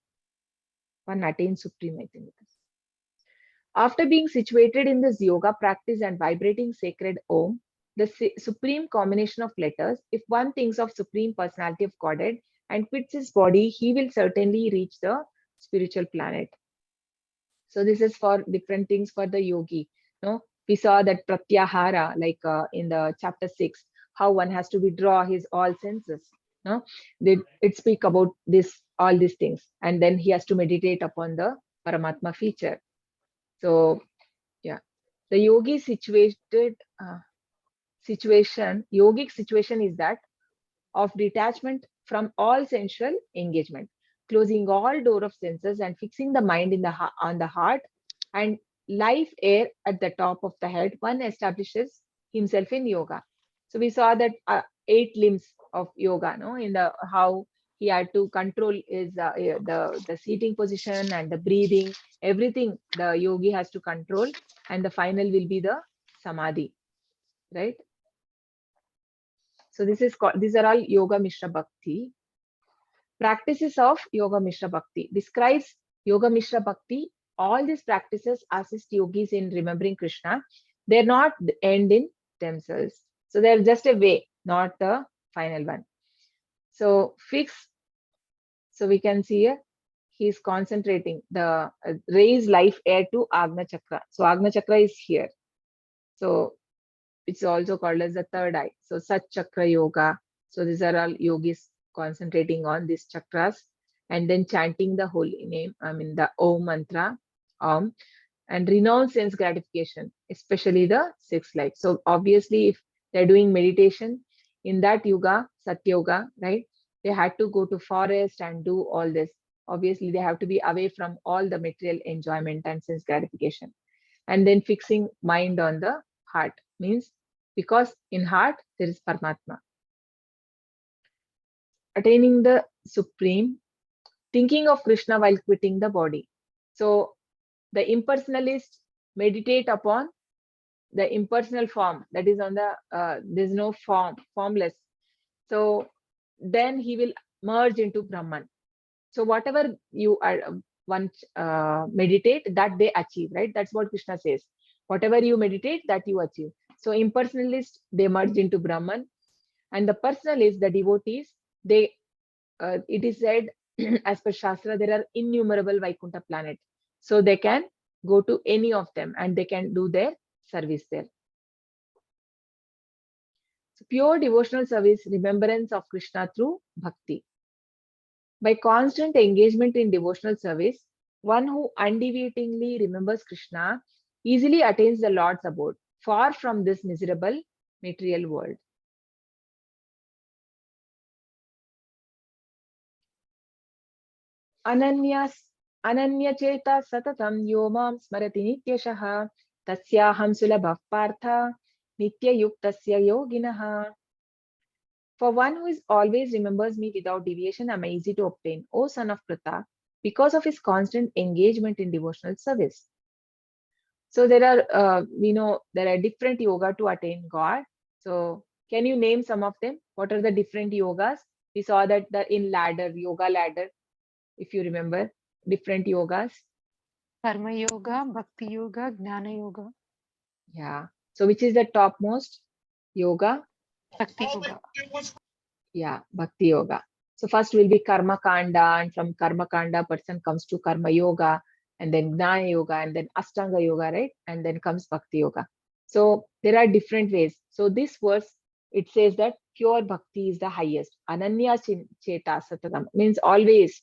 One attains supreme, I think it is. After being situated in this yoga practice and vibrating sacred Om, the supreme combination of letters, if one thinks of Supreme Personality of Godhead and quits his body, he will certainly reach the spiritual planet. So this is for different things for the yogi. No, we saw that pratyahara, like in the chapter 6, how one has to withdraw his all senses. No, it speak about this, all these things, and then he has to meditate upon the Paramatma feature. So yeah, the yogi yogic situation is that of detachment from all sensual engagement. closing all door of senses and fixing the mind in the on the heart and life air at the top of the head, one establishes himself in yoga. So we saw that 8 limbs of yoga, no, in the how he had to control his the seating position and the breathing, everything the yogi has to control, and the final will be the samadhi, right? So this is called, these are all yoga mishra bhakti. Practices of yoga mishra bhakti describes yoga mishra bhakti. All these practices assist yogis in remembering Krishna. They're not the end in themselves, so they're just a way, not the final one. So fix, so we can see here he's concentrating the raise life air to Agna Chakra. So Agna Chakra is here. So it's also called as the third eye. So Sat Chakra Yoga. So these are all yogis concentrating on these chakras and then chanting the holy name, I mean the Om mantra, Om, and renounce sense gratification, especially the sixth life. So obviously, if they're doing meditation in that yoga, Sat Yoga, right? They had to go to forest and do all this. Obviously, they have to be away from all the material enjoyment and sense gratification. And then fixing mind on the heart means because in heart there is Paramatma. Attaining the supreme, thinking of Krishna while quitting the body. So the impersonalist meditate upon the impersonal form, that is on the there's no form, formless. So then he will merge into Brahman. So whatever you are once meditate, that they achieve, right? That's what Krishna says. Whatever you meditate, that you achieve. So impersonalists, they merge into Brahman, and the personalists, the devotees, they it is said as per Shastra, there are innumerable Vaikuntha planets. So they can go to any of them and they can do their service there. So pure devotional service, remembrance of Krishna through bhakti. By constant engagement in devotional service, one who undeviatingly remembers Krishna easily attains the Lord's abode, far from this miserable material world. Ananyacheta satatam yomam smarati nityashah tasyaham sulabhah partha nityayuktasya yoginaha. For one who is always remembers me without deviation, I am easy to obtain, O son of Pratha, because of his constant engagement in devotional service. So there are, we know there are different yoga to attain God. So can you name some of them? What are the different yogas? We saw that in ladder, yoga ladder, if you remember, different yogas. Karma Yoga, Bhakti Yoga, Jnana Yoga. Yeah. So which is the topmost yoga? Bhakti Yoga. Yeah, Bhakti Yoga. So first will be Karma Kanda, and from Karma Kanda, person comes to Karma Yoga, and then Gnana Yoga, and then Ashtanga Yoga, right? And then comes Bhakti Yoga. So there are different ways. So this verse, it says that pure Bhakti is the highest. Ananya Cheta Satatam means always,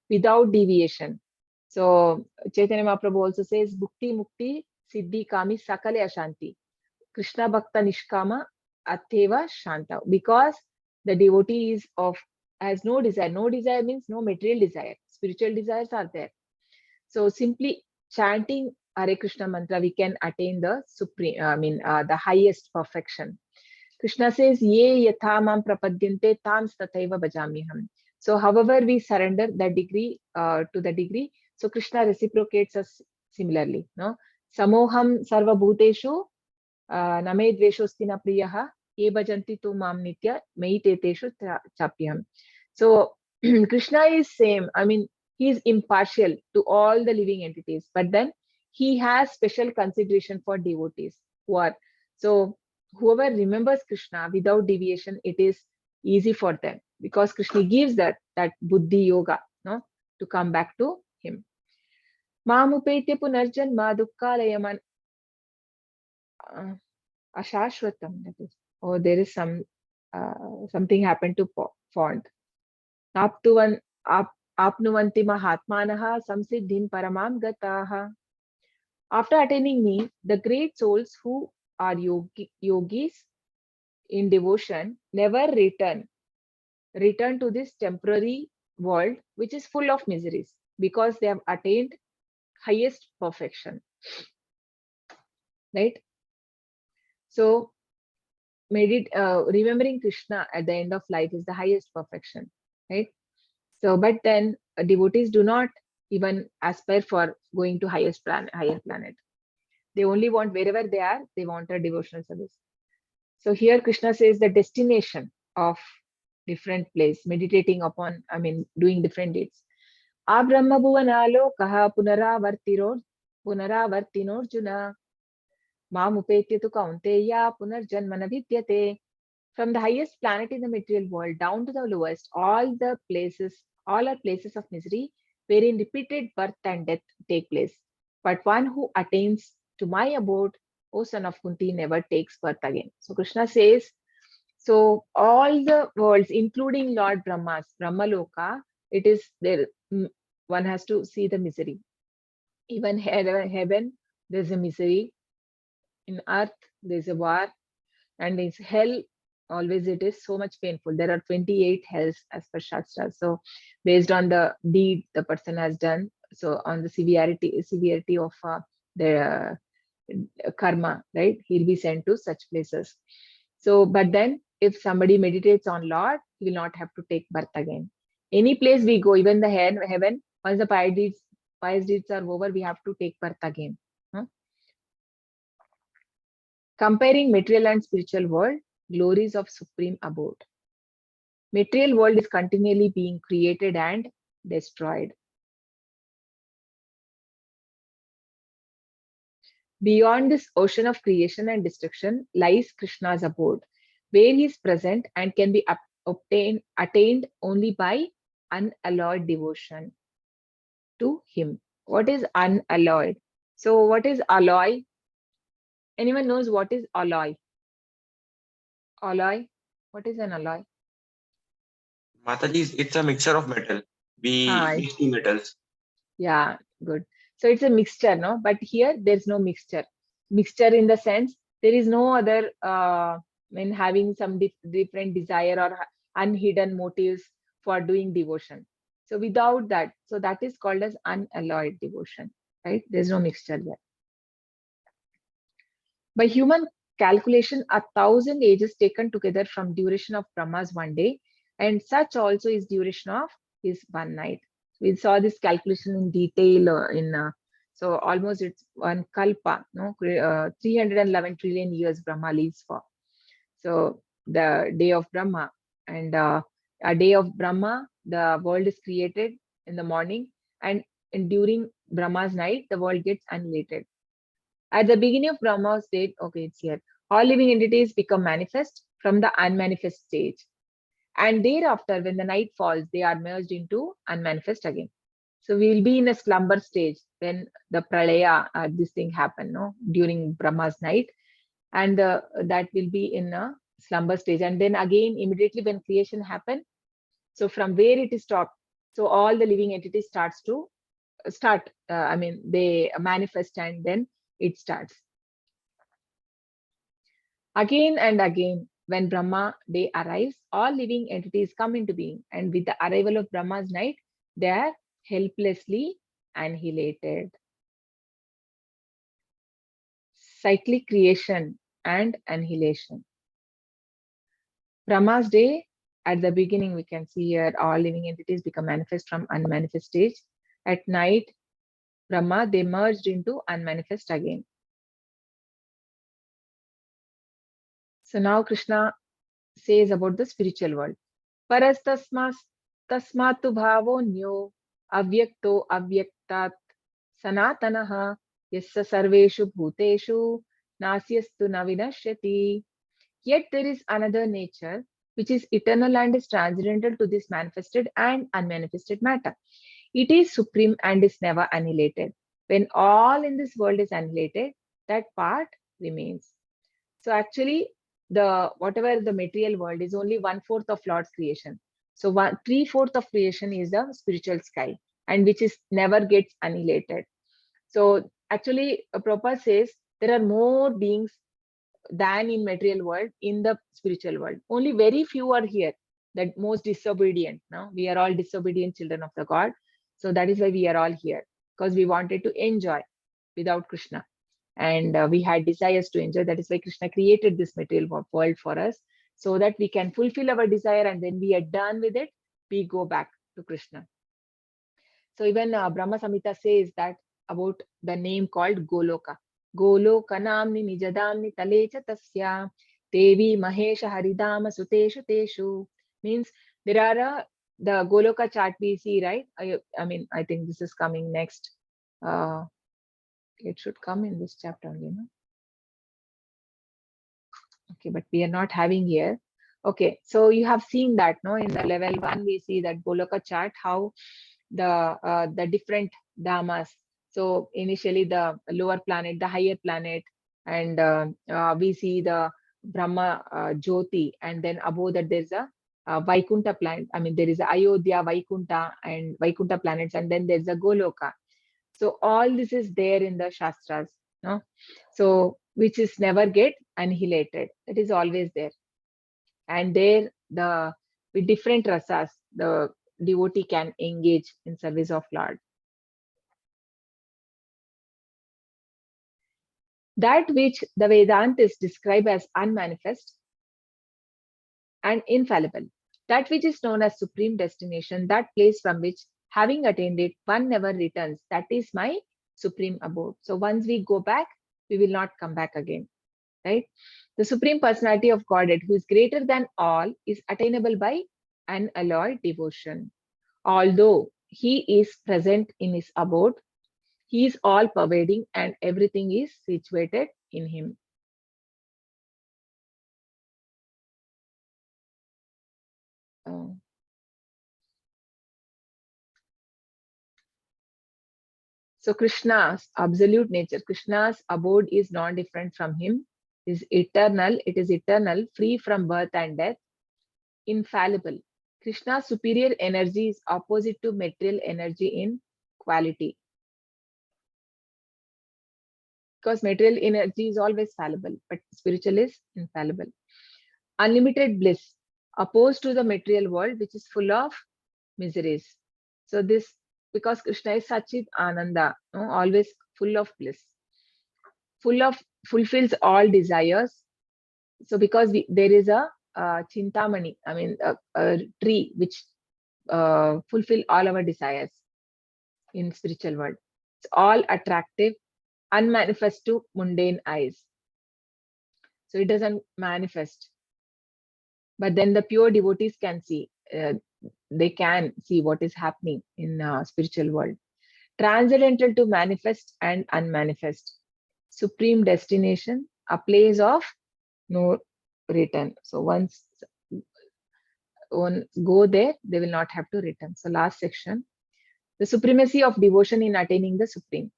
without deviation. So Chaitanya Mahaprabhu also says, Bhukti Mukti Siddhi Kami Sakale Ashanti. Krishna Bhakta Nishkama Atheva Shanta. Because the devotee is of has no desire. No desire means no material desire. Spiritual desires are there. So simply chanting Hare Krishna mantra, we can attain the supreme, the highest perfection. Krishna says, Ye yatha mam prapadyante tam tathaiva bhajamiham. So however we surrender that degree to the degree, so Krishna reciprocates us similarly. No? Samoham sarva bhuteshu name dveshosti na priyaha ye bhajanti tu mam nitya mei teteshu chapyam. So Krishna is same. I mean, he is impartial to all the living entities, but then he has special consideration for devotees who are, so whoever remembers Krishna without deviation, it is easy for them because Krishna gives that buddhi yoga, no, to come back to him. Mamupetya punarjanma dukkalayaman ashashwatam. That is, oh, there is something happened to font. Apnuvanti mahatmanaha samsiddhim paramam gataha. After attaining me, the great souls who are yogis in devotion never return to this temporary world which is full of miseries because they have attained highest perfection, right? So remembering Krishna at the end of life is the highest perfection, right? So, but then devotees do not even aspire for going to higher planet. They only want wherever they are, they want a devotional service. So here Krishna says the destination of different place, meditating upon, doing different deeds. A Brahma Bhuvanalo Kaha Punaravartinorjuna Mamupetya tu Kaunteya Punarjanmana Vidyate. From the highest planet in the material world down to the lowest, all are places of misery wherein repeated birth and death take place. But one who attains to my abode, O son of Kunti, never takes birth again. So Krishna says, so all the worlds, including Lord Brahmaloka, it is there. One has to see the misery. Even heaven, there's a misery. In earth, there's a war. And in hell, always it is so much painful. There are 28 hells as per Shastra. So based on the deed the person has done, so on the severity of the karma, right? He'll be sent to such places. So, but then if somebody meditates on Lord, he will not have to take birth again. Any place we go, even the heaven, once the pious deeds are over, we have to take birth again. Comparing material and spiritual world, glories of supreme abode. Material world is continually being created and destroyed. Beyond this ocean of creation and destruction lies Krishna's abode, where he is present and can be attained only by unalloyed devotion to him. What is unalloyed? So what is alloy? Anyone knows what is alloy? Alloy? What is an alloy? Mataji, it's a mixture of metal. We mix two metals. Yeah, good. So it's a mixture, no? But here there's no mixture. Mixture in the sense there is no other, having some different desire or unhidden motives for doing devotion. So without that, so that is called as unalloyed devotion, right? There's no mixture there. By human calculation, 1,000 ages taken together from duration of Brahma's one day, and such also is duration of his one night. We saw this calculation in detail so almost it's one kalpa, no, 311 trillion years Brahma lives for. So the day of Brahma, and a day of Brahma, the world is created in the morning, and during Brahma's night, the world gets annihilated. At the beginning of Brahma's state, okay, it's here. All living entities become manifest from the unmanifest stage. And thereafter, when the night falls, they are merged into unmanifest again. So we will be in a slumber stage when the pralaya, this thing happened, no, during Brahma's night, and that will be in a slumber stage. And then again, immediately when creation happened, so from where it is stopped, so all the living entities they manifest and then it starts. Again and again, when Brahma day arrives, all living entities come into being, and with the arrival of Brahma's night, they are helplessly annihilated. Cyclic creation and annihilation. Brahma's day, at the beginning, we can see here all living entities become manifest from unmanifest stage. At night, Brahma, they merged into unmanifest again. So now Krishna says about the spiritual world. Parastasmatu bhavo nyo avyakto avyaktat sanatanaha yassa sarveshu bhuteshu nasyastu navinashyati. Yet there is another nature which is eternal and is transcendental to this manifested and unmanifested matter. It is supreme and is never annihilated. When all in this world is annihilated, that part remains. So actually, whatever the material world is only 1/4 of Lord's creation. So 3/4 of creation is the spiritual sky, and which is never gets annihilated. So actually, Prabhupada says there are more beings than in material world in the spiritual world. Only very few are here. the most disobedient. No, we are all disobedient children of the God. So that is why we are all here, because we wanted to enjoy without Krishna. And we had desires to enjoy. That is why Krishna created this material world for us, so that we can fulfill our desire, and then we are done with it, we go back to Krishna. So even Brahma Samhita says that about the name called Goloka. Goloka namni nijadamni talecha tasya devi mahesha haridama suteshu teshu. Means there are the Goloka chart we see, right? I mean, I think this is coming next. It should come in this chapter only, no? Okay, but we are not having here. Okay, so you have seen that, no? In the level 1, we see that Goloka chart, how the different dhamas. So initially the lower planet, the higher planet, and we see the Brahma Jyoti, and then above that there's a Vaikunta planet. I mean, there is a Ayodhya, Vaikunta, and Vaikunta planets, and then there's a Goloka. So all this is there in the Shastras, no? So which is never get annihilated. It is always there. And there with different rasas, the devotee can engage in service of Lord. That which the Vedantists describe as unmanifest and infallible, that which is known as supreme destination, that place from which, having attained it, one never returns, that is my supreme abode. So once we go back, we will not come back again, right? The Supreme Personality of Godhead, who is greater than all, is attainable by unalloyed devotion. Although he is present in his abode, he is all pervading and everything is situated in him. So Krishna's absolute nature, Krishna's abode is non-different from him, is eternal, it is eternal, free from birth and death, infallible. Krishna's superior energy is opposite to material energy in quality. Because material energy is always fallible, but spiritual is infallible. Unlimited bliss, opposed to the material world, which is full of miseries. So this, because Krishna is Sachit Ananda, no? Always full of bliss, fulfills all desires. So because there is a Chintamani, I mean a tree which fulfill all our desires in spiritual world. It's all attractive, unmanifest to mundane eyes. So it doesn't manifest. But then the pure devotees can see. They can see what is happening in spiritual world. Transcendental to manifest and unmanifest. Supreme destination, a place of no return. So once one go there, they will not have to return. So last section, the supremacy of devotion in attaining the supreme.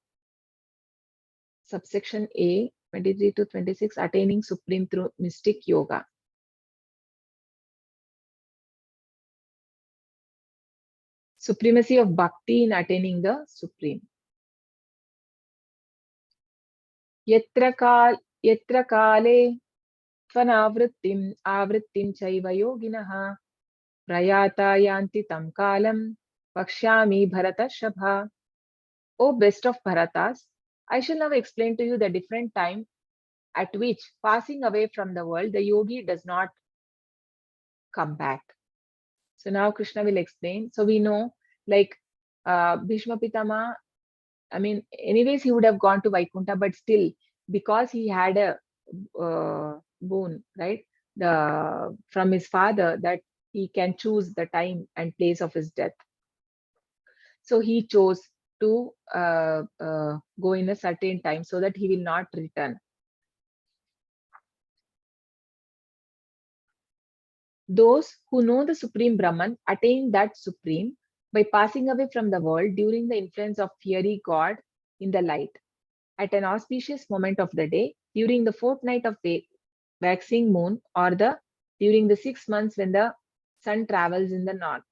Subsection A, 23 to 26, attaining supreme through mystic yoga. Supremacy of bhakti in attaining the supreme. Yatra kale tvanavrittim avrittim chaiva yoginaha prayata yanti tam kalam vakshyami bharata shabha. O best of Bharatas, I shall now explain to you the different time at which, passing away from the world, the yogi does not come back. So now Krishna will explain. So we know, like Bhishma Pitama, I mean, anyways, he would have gone to Vaikunta, but still, because he had a boon, right, from his father, that he can choose the time and place of his death. So he chose to go in a certain time so that he will not return. Those who know the Supreme Brahman attain that Supreme by passing away from the world during the influence of fiery God in the light, at an auspicious moment of the day, during the fortnight of the waxing moon, or during the 6 months when the sun travels in the north.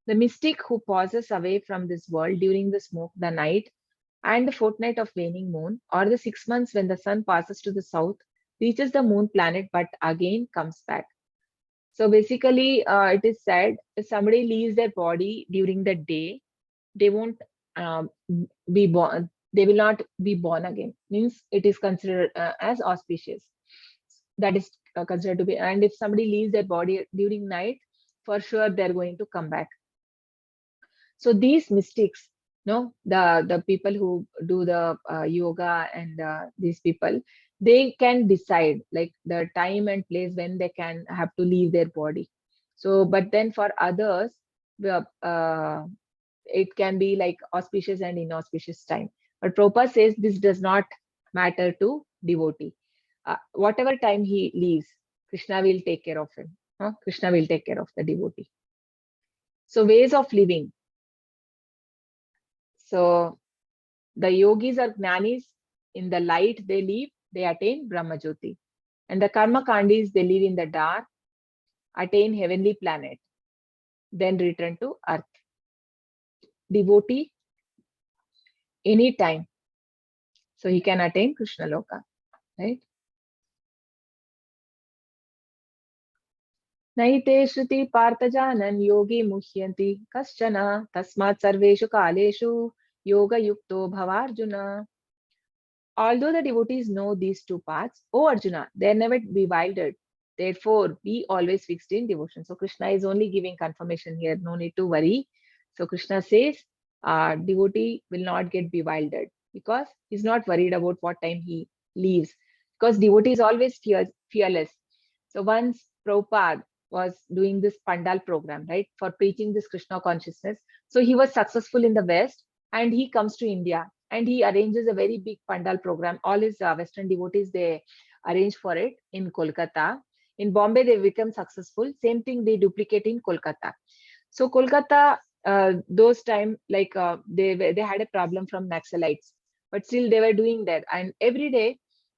The mystic who passes away from this world during the smoke, the night, and the fortnight of waning moon, or the 6 months when the sun passes to the south, reaches the moon planet but again comes back. So basically, it is said if somebody leaves their body during the day, they won't um, be born. They will not be born again. Means it is considered as auspicious. That is considered to be. And if somebody leaves their body during night, for sure they're going to come back. So these mystics, no, the people who do the yoga and these people, they can decide like the time and place when they can have to leave their body. So, but then for others, the it can be like auspicious and inauspicious time. But Prabhupada says this does not matter to devotee. Whatever time he leaves, Krishna will take care of him. Krishna will take care of the devotee. So ways of living. So the yogis are jnanis. In the light they live, they attain Brahma Jyoti. And the karma kandis, they live in the dark, attain heavenly planet, then return to earth. Devotee, anytime. So he can attain Krishna Loka, right? Naite Shruti Parthajanan Yogi Muhyanti Kaschana Tasmat Sarveshu Kaleshu Yoga Yukto Bhavarjuna. Although the devotees know these two paths, O Arjuna, they are never bewildered. Therefore, be always fixed in devotion. So Krishna is only giving confirmation here. No need to worry. So Krishna says, devotee will not get bewildered because he's not worried about what time he leaves. Because devotee is always fearless. So once Prabhupada was doing this Pandal program, right, for preaching this Krishna consciousness. So he was successful in the West and he comes to India and he arranges a very big Pandal program. All his Western devotees, they arrange for it in Kolkata. In Bombay, they become successful. Same thing they duplicate in Kolkata. So Kolkata, those time, like they had a problem from Naxalites, but still they were doing that. And every day,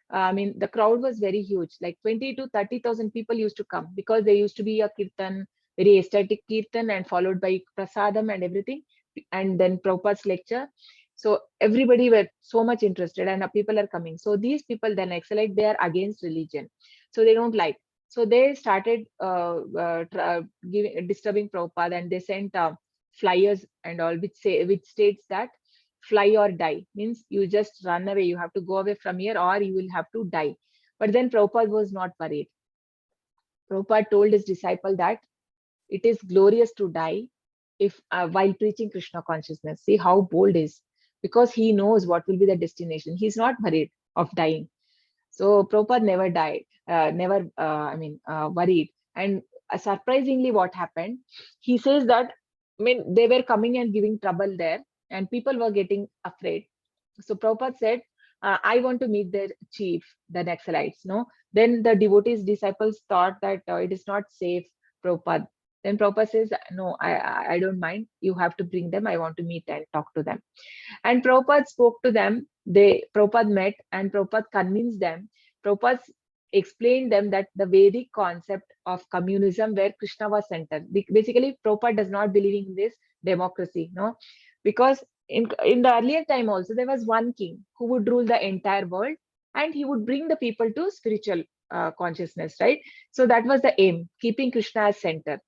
I mean, the crowd was very huge, like 20 to 30,000 people used to come because there used to be a kirtan, very aesthetic kirtan, and followed by prasadam and everything, and then Prabhupada's lecture. So everybody were so much interested, and people are coming. So these people, then Naxalite, they are against religion, so they don't like. So they started disturbing Prabhupada, and they sent flyers and all, which states that fly or die, means you just run away, you have to go away from here or you will have to die. But then Prabhupada was not worried. Prabhupada told his disciple that it is glorious to die if while preaching Krishna consciousness. See how bold is, because he knows what will be the destination. He's not worried of dying. So Prabhupada never died, never, worried. And surprisingly, what happened? He says that, I mean, they were coming and giving trouble there, and people were getting afraid. So Prabhupada said, I want to meet their chief, the Naxalites. No, then the devotees, disciples thought that it is not safe, Prabhupada. Then Prabhupada says, no, I don't mind. You have to bring them. I want to meet and talk to them. And Prabhupada spoke to them. Prabhupada met and Prabhupada convinced them. Prabhupada explained them that the Vedic concept of communism where Krishna was centered. Basically, Prabhupada does not believe in this democracy, no, because in the earlier time also there was one king who would rule the entire world and he would bring the people to spiritual consciousness, right? So that was the aim, keeping Krishna as center.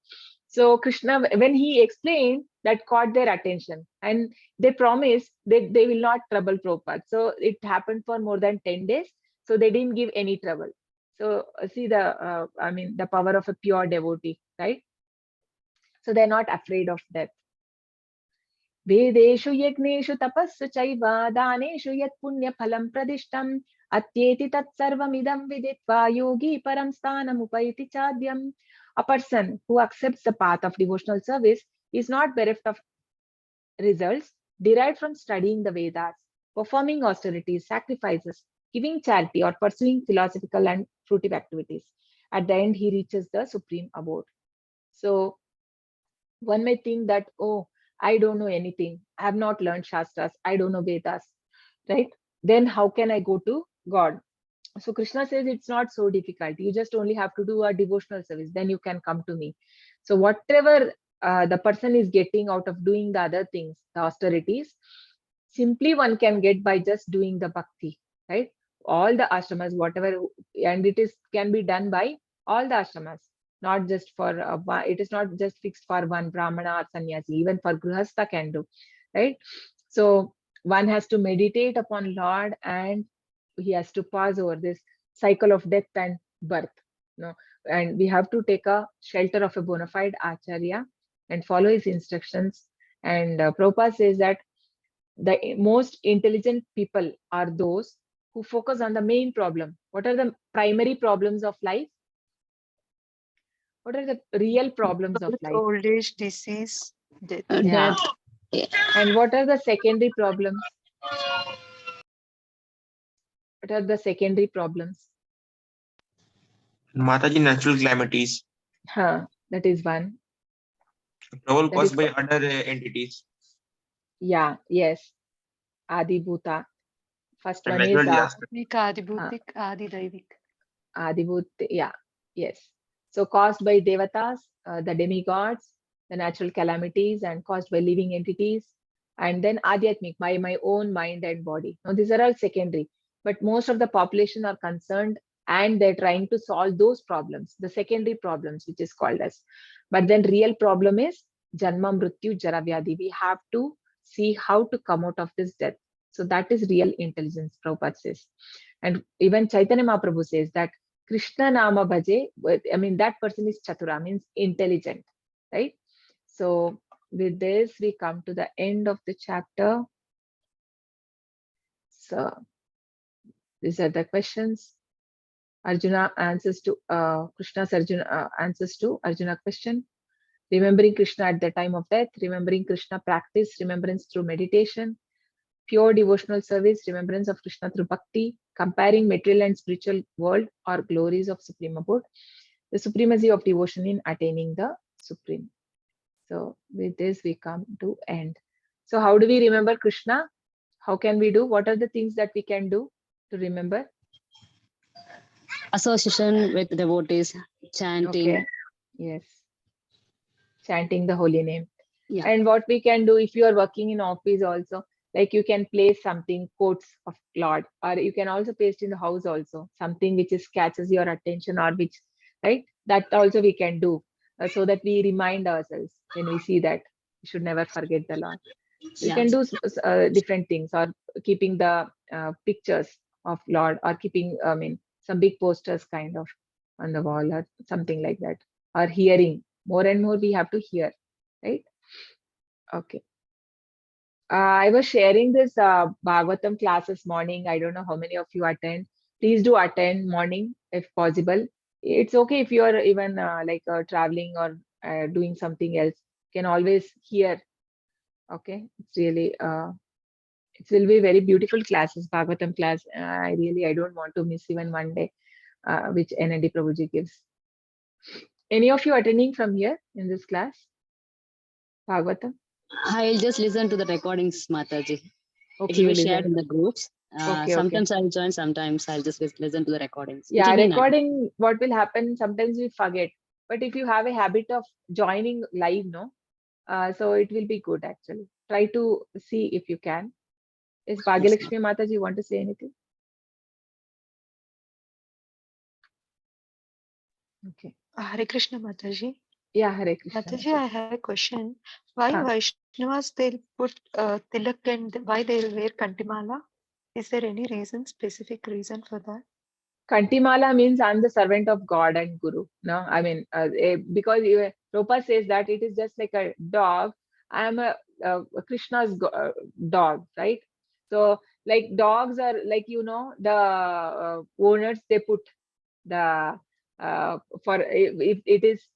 So Krishna, when he explained, that caught their attention and they promised that they will not trouble Prabhupada. So it happened for more than 10 days. So they didn't give any trouble. So see the power of a pure devotee, right? So they're not afraid of death. Vedeshu yagneshu tapassu chaiva daneshu yat punya phalam pradishtam atyeti tat sarvamidam viditva yogi param sthanam upaiti chadyam. A person who accepts the path of devotional service is not bereft of results derived from studying the Vedas, performing austerities, sacrifices, giving charity, or pursuing philosophical and fruitive activities. At the end, he reaches the supreme abode. So one may think that, oh, I don't know anything. I have not learned Shastras. I don't know Vedas, right? Then how can I go to God? So Krishna says it's not so difficult. You just only have to do a devotional service. Then you can come to me. So whatever the person is getting out of doing the other things, the austerities, simply one can get by just doing the bhakti, right? All the ashramas, whatever, and it is can be done by all the ashramas, not just for it is not just fixed for one Brahmana or sannyasi, even for Grihastha can do, right? So one has to meditate upon Lord, and he has to pass over this cycle of death and birth. And we have to take a shelter of a bona fide acharya and follow his instructions. And Prabhupada says that the most intelligent people are those who focus on the main problem. What are the primary problems of life? What are the real problems of life? Old age, disease, death. Yeah. And what are the secondary problems? What are the secondary problems? Mataji, natural calamities. That is one. Trouble caused by other entities. Yeah, yes. Adi Bhuta. First And one is Adibhutik, Adidaivik. Adi Bhuta. Yeah, yes. So caused by devatas, the demigods, the natural calamities, and caused by living entities. And then Adhyatmik, by my own mind and body. Now, these are all secondary. But most of the population are concerned, and they're trying to solve those problems, the secondary problems, which is called as. But then real problem is Janma, Mrityu, Jara, Vyadhi. We have to see how to come out of this death. So that is real intelligence, Prabhupada says. And even Chaitanya Mahaprabhu says that Krishna Nama Bhaje, I mean, that person is Chatura, means intelligent, right? So with this, we come to the end of the chapter. So these are the questions. Arjuna answers to Krishna's Arjuna answers to Arjuna question. Remembering Krishna at the time of death, remembering Krishna practice, remembrance through meditation, pure devotional service, remembrance of Krishna through bhakti, comparing material and spiritual world or glories of supreme abode, the supremacy of devotion in attaining the supreme. So with this, we come to end. So how do we remember Krishna? How can we do? What are the things that we can do to remember? Association with devotees, chanting. Okay. Yes. Chanting the holy name. Yeah. And what we can do if you are working in office also, like you can place something, quotes of Lord, or you can also paste in the house also, something which is catches your attention or which, right? That also we can do so that we remind ourselves when we see that we should never forget the Lord. We Yeah. can do different things, or keeping the pictures of Lord, or keeping, I mean, some big posters kind of on the wall or something like that, or hearing. More and more we have to hear, right? Okay. I was sharing this Bhagavatam class this morning. I don't know how many of you attend. Please do attend morning if possible. It's okay if you are even traveling or doing something else. You can always hear. Okay, it's really it will be very beautiful classes, Bhagavatam class. I don't want to miss even one day, which NND Prabhuji gives. Any of you attending from here in this class, Bhagavatam? I'll just listen to the recordings, Mataji. Okay, It will you be shared listen. in the groups. Okay. Sometimes I'll join, sometimes I'll just listen to the recordings. Yeah, It'll be nice. recording, what will happen, sometimes we forget. But if you have a habit of joining live, no, so it will be good actually. Try to see if you can. Is Bhagyalakshmi Mataji want to say anything? Okay. Hare Krishna Mataji. Yeah, Hare Krishna. Mataji, I have a question. Why Vaishnavas they'll put tilak and why they'll wear kantimala? Is there any reason, specific reason for that? Kantimala means I'm the servant of God and Guru. No, I mean, because Prabhupada says that it is just like a dog. I am a Krishna's dog, right? So, like dogs are like, the owners, they put the for if it is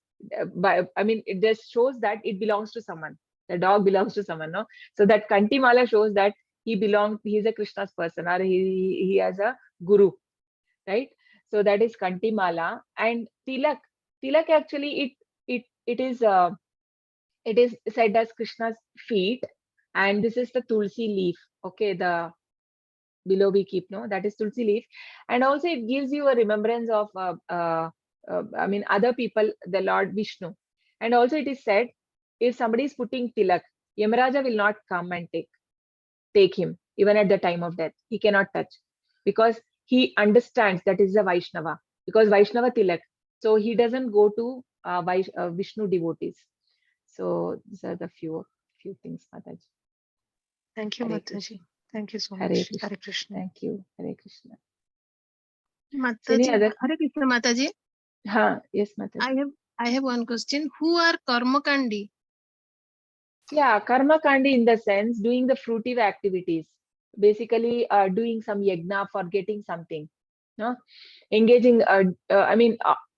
I mean, it just shows that it belongs to someone. The dog belongs to someone, no? So that Kantimala shows that he's a Krishna's person, or he has a guru, right? So that is Kantimala. And tilak actually it is said as Krishna's feet, and this is the tulsi leaf. Okay, the below we keep, no, that is tulsi leaf. And also it gives you a remembrance of I mean, other people, the Lord Vishnu. And also it is said, if somebody is putting tilak, Yamaraja will not come and take him even at the time of death. He cannot touch, because he understands that is a Vaishnava, because Vaishnava tilak. So he doesn't go to Vishnu devotees. So these are the few things, Mataji. Thank you, Hare Mataji. Krishna. Thank you so Hare much. Krishna. Hare Krishna. Thank you. Hare Krishna. Mataji, Any other? Hare Krishna Mataji. Yes, Mataji. I have one question. Who are Karmakandi? Yeah, karma kandi in the sense doing the fruitive activities, basically doing some yajna for getting something, no? Engaging,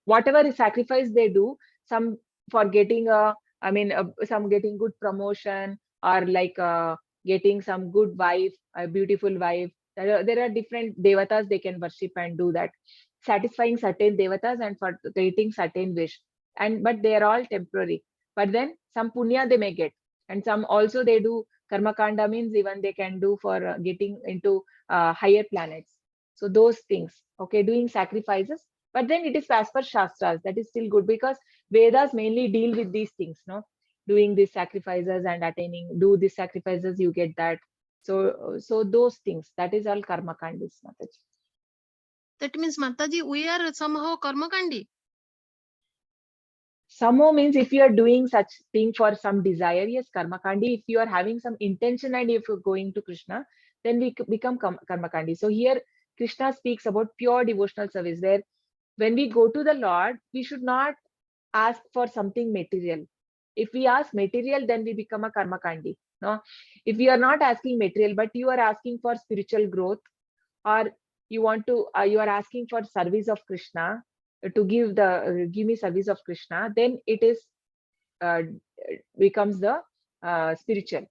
whatever is sacrifice they do, some for getting some getting good promotion, or like getting some good wife, a beautiful wife. There are different devatas they can worship and do that, satisfying certain devatas and for getting certain wish. But they are all temporary. But then some punya they may get, and some also they do karma kanda, means even they can do for getting into higher planets. So those things, okay, doing sacrifices, but then it is as per shastras, that is still good, because Vedas mainly deal with these things, no, doing these sacrifices and attaining, do these sacrifices, you get that. So those things, that is all karma kandis, Mataji. That means Mataji, we are somehow Karmakandi. Samo means if you are doing such thing for some desire, yes, karma kandi. If you are having some intention and if you're going to Krishna, then we become karma kandi. So here Krishna speaks about pure devotional service, where when we go to the Lord, we should not ask for something material. If we ask material, then we become a karma kandi. No, if we are not asking material, but you are asking for spiritual growth, or you want to you are asking for service of Krishna, to give me service of Krishna, then it is uh, becomes the spiritual.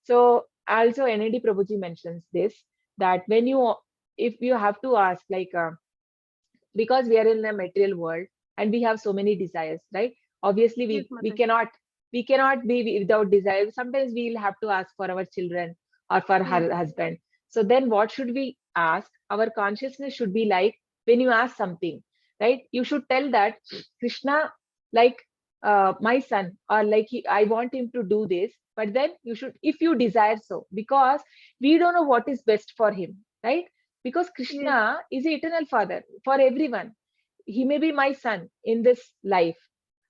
So also NAD Prabhuji mentions this, that when you, if you have to ask, like because we are in a material world and we have so many desires, right? Obviously Yes, we Mataji. cannot be without desires. Sometimes we'll have to ask for our children or for Yes. her husband. So then what should we ask? Our consciousness should be like, when you ask something, right, you should tell that Krishna, like my son, or like I want him to do this. But then you should, if you desire so, because we don't know what is best for him, right? Because Krishna is the eternal father for everyone. He may be my son in this life,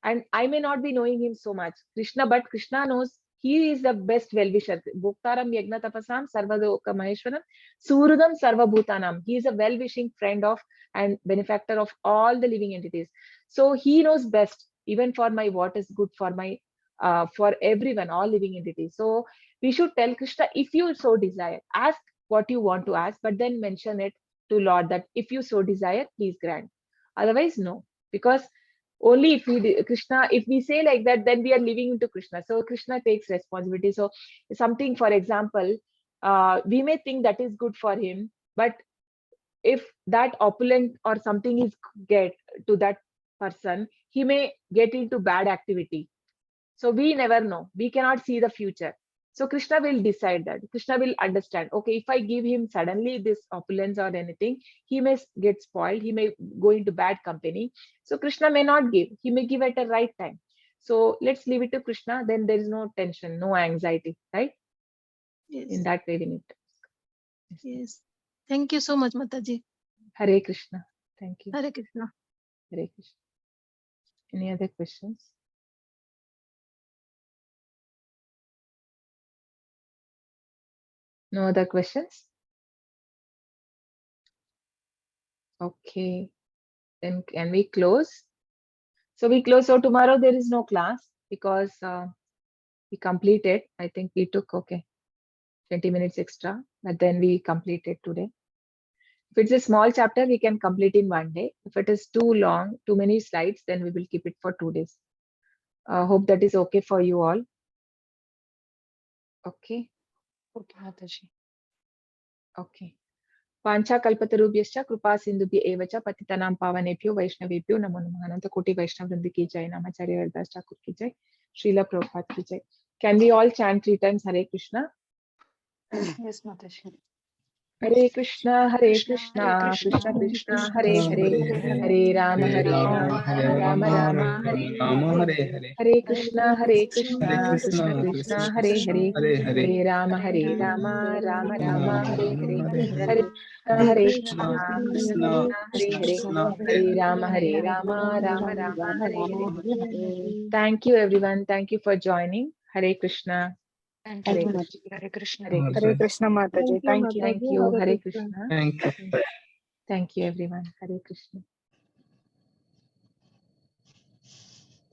and I may not be knowing him so much, Krishna, but Krishna knows. He is the best well-wisher. Bhoktaram yagna tapasam sarvadoka maheshwaram surudam sarvabhutanam. He is a well-wishing friend of and benefactor of all the living entities. So he knows best, even for my, what is good for my for everyone, all living entities. So we should tell Krishna, if you so desire, ask what you want to ask, but then mention it to Lord, that if you so desire, please grant. Otherwise, no. Because only if Krishna, if we say like that, then we are living into Krishna. So Krishna takes responsibility. So something, for example, we may think that is good for him, but if that opulent or something is get to that person, he may get into bad activity. So we never know. We cannot see the future. So Krishna will decide that. Krishna will understand, okay, if I give him suddenly this opulence or anything, he may get spoiled. He may go into bad company. So Krishna may not give. He may give at the right time. So let's leave it to Krishna. Then there is no tension, no anxiety, right? Yes. In that way we need to. Yes. Thank you so much, Mataji. Hare Krishna. Thank you. Hare Krishna. Hare Krishna. Any other questions? No other questions? Okay. Then can we close? So we close. So tomorrow there is no class, because we completed. I think we took 20 minutes extra, but then we completed today. If it's a small chapter, we can complete in one day. If it is too long, too many slides, then we will keep it for 2 days. Hope that is okay for you all. Okay. Okay, Mataji. Okay. Pancha kalpatarubhyascha kripa sindhubhya eva cha patitanam pavanebhyo vaishnavebhyo namo namaha. Ananta koti Vaishnav Vrinda ki jai, Namacharya Haridas Thakur ki jai, Srila Prabhupada ki jai. Can we all chant 3 times Hare Krishna? Yes, Mataji. Hare Krishna, Krishna Krishna, Hare Hare, Hare Rama, Rama Rama, Hare Hare. Hare Krishna, Krishna Krishna, Hare Hare, Hare Rama, Rama Rama, Hare Hare. Hare Krishna, Krishna Hare Hare, Hare Rama, Rama Rama, Hare Hare. Thank you, everyone. Thank you for joining. Hare Krishna. Thank Hare you. Krishna. Hare Krishna. Hare Krishna. Hare Krishna Mataji. Thank you. Thank you. Hare Krishna. Thank you. Thank you, everyone. Hare Krishna.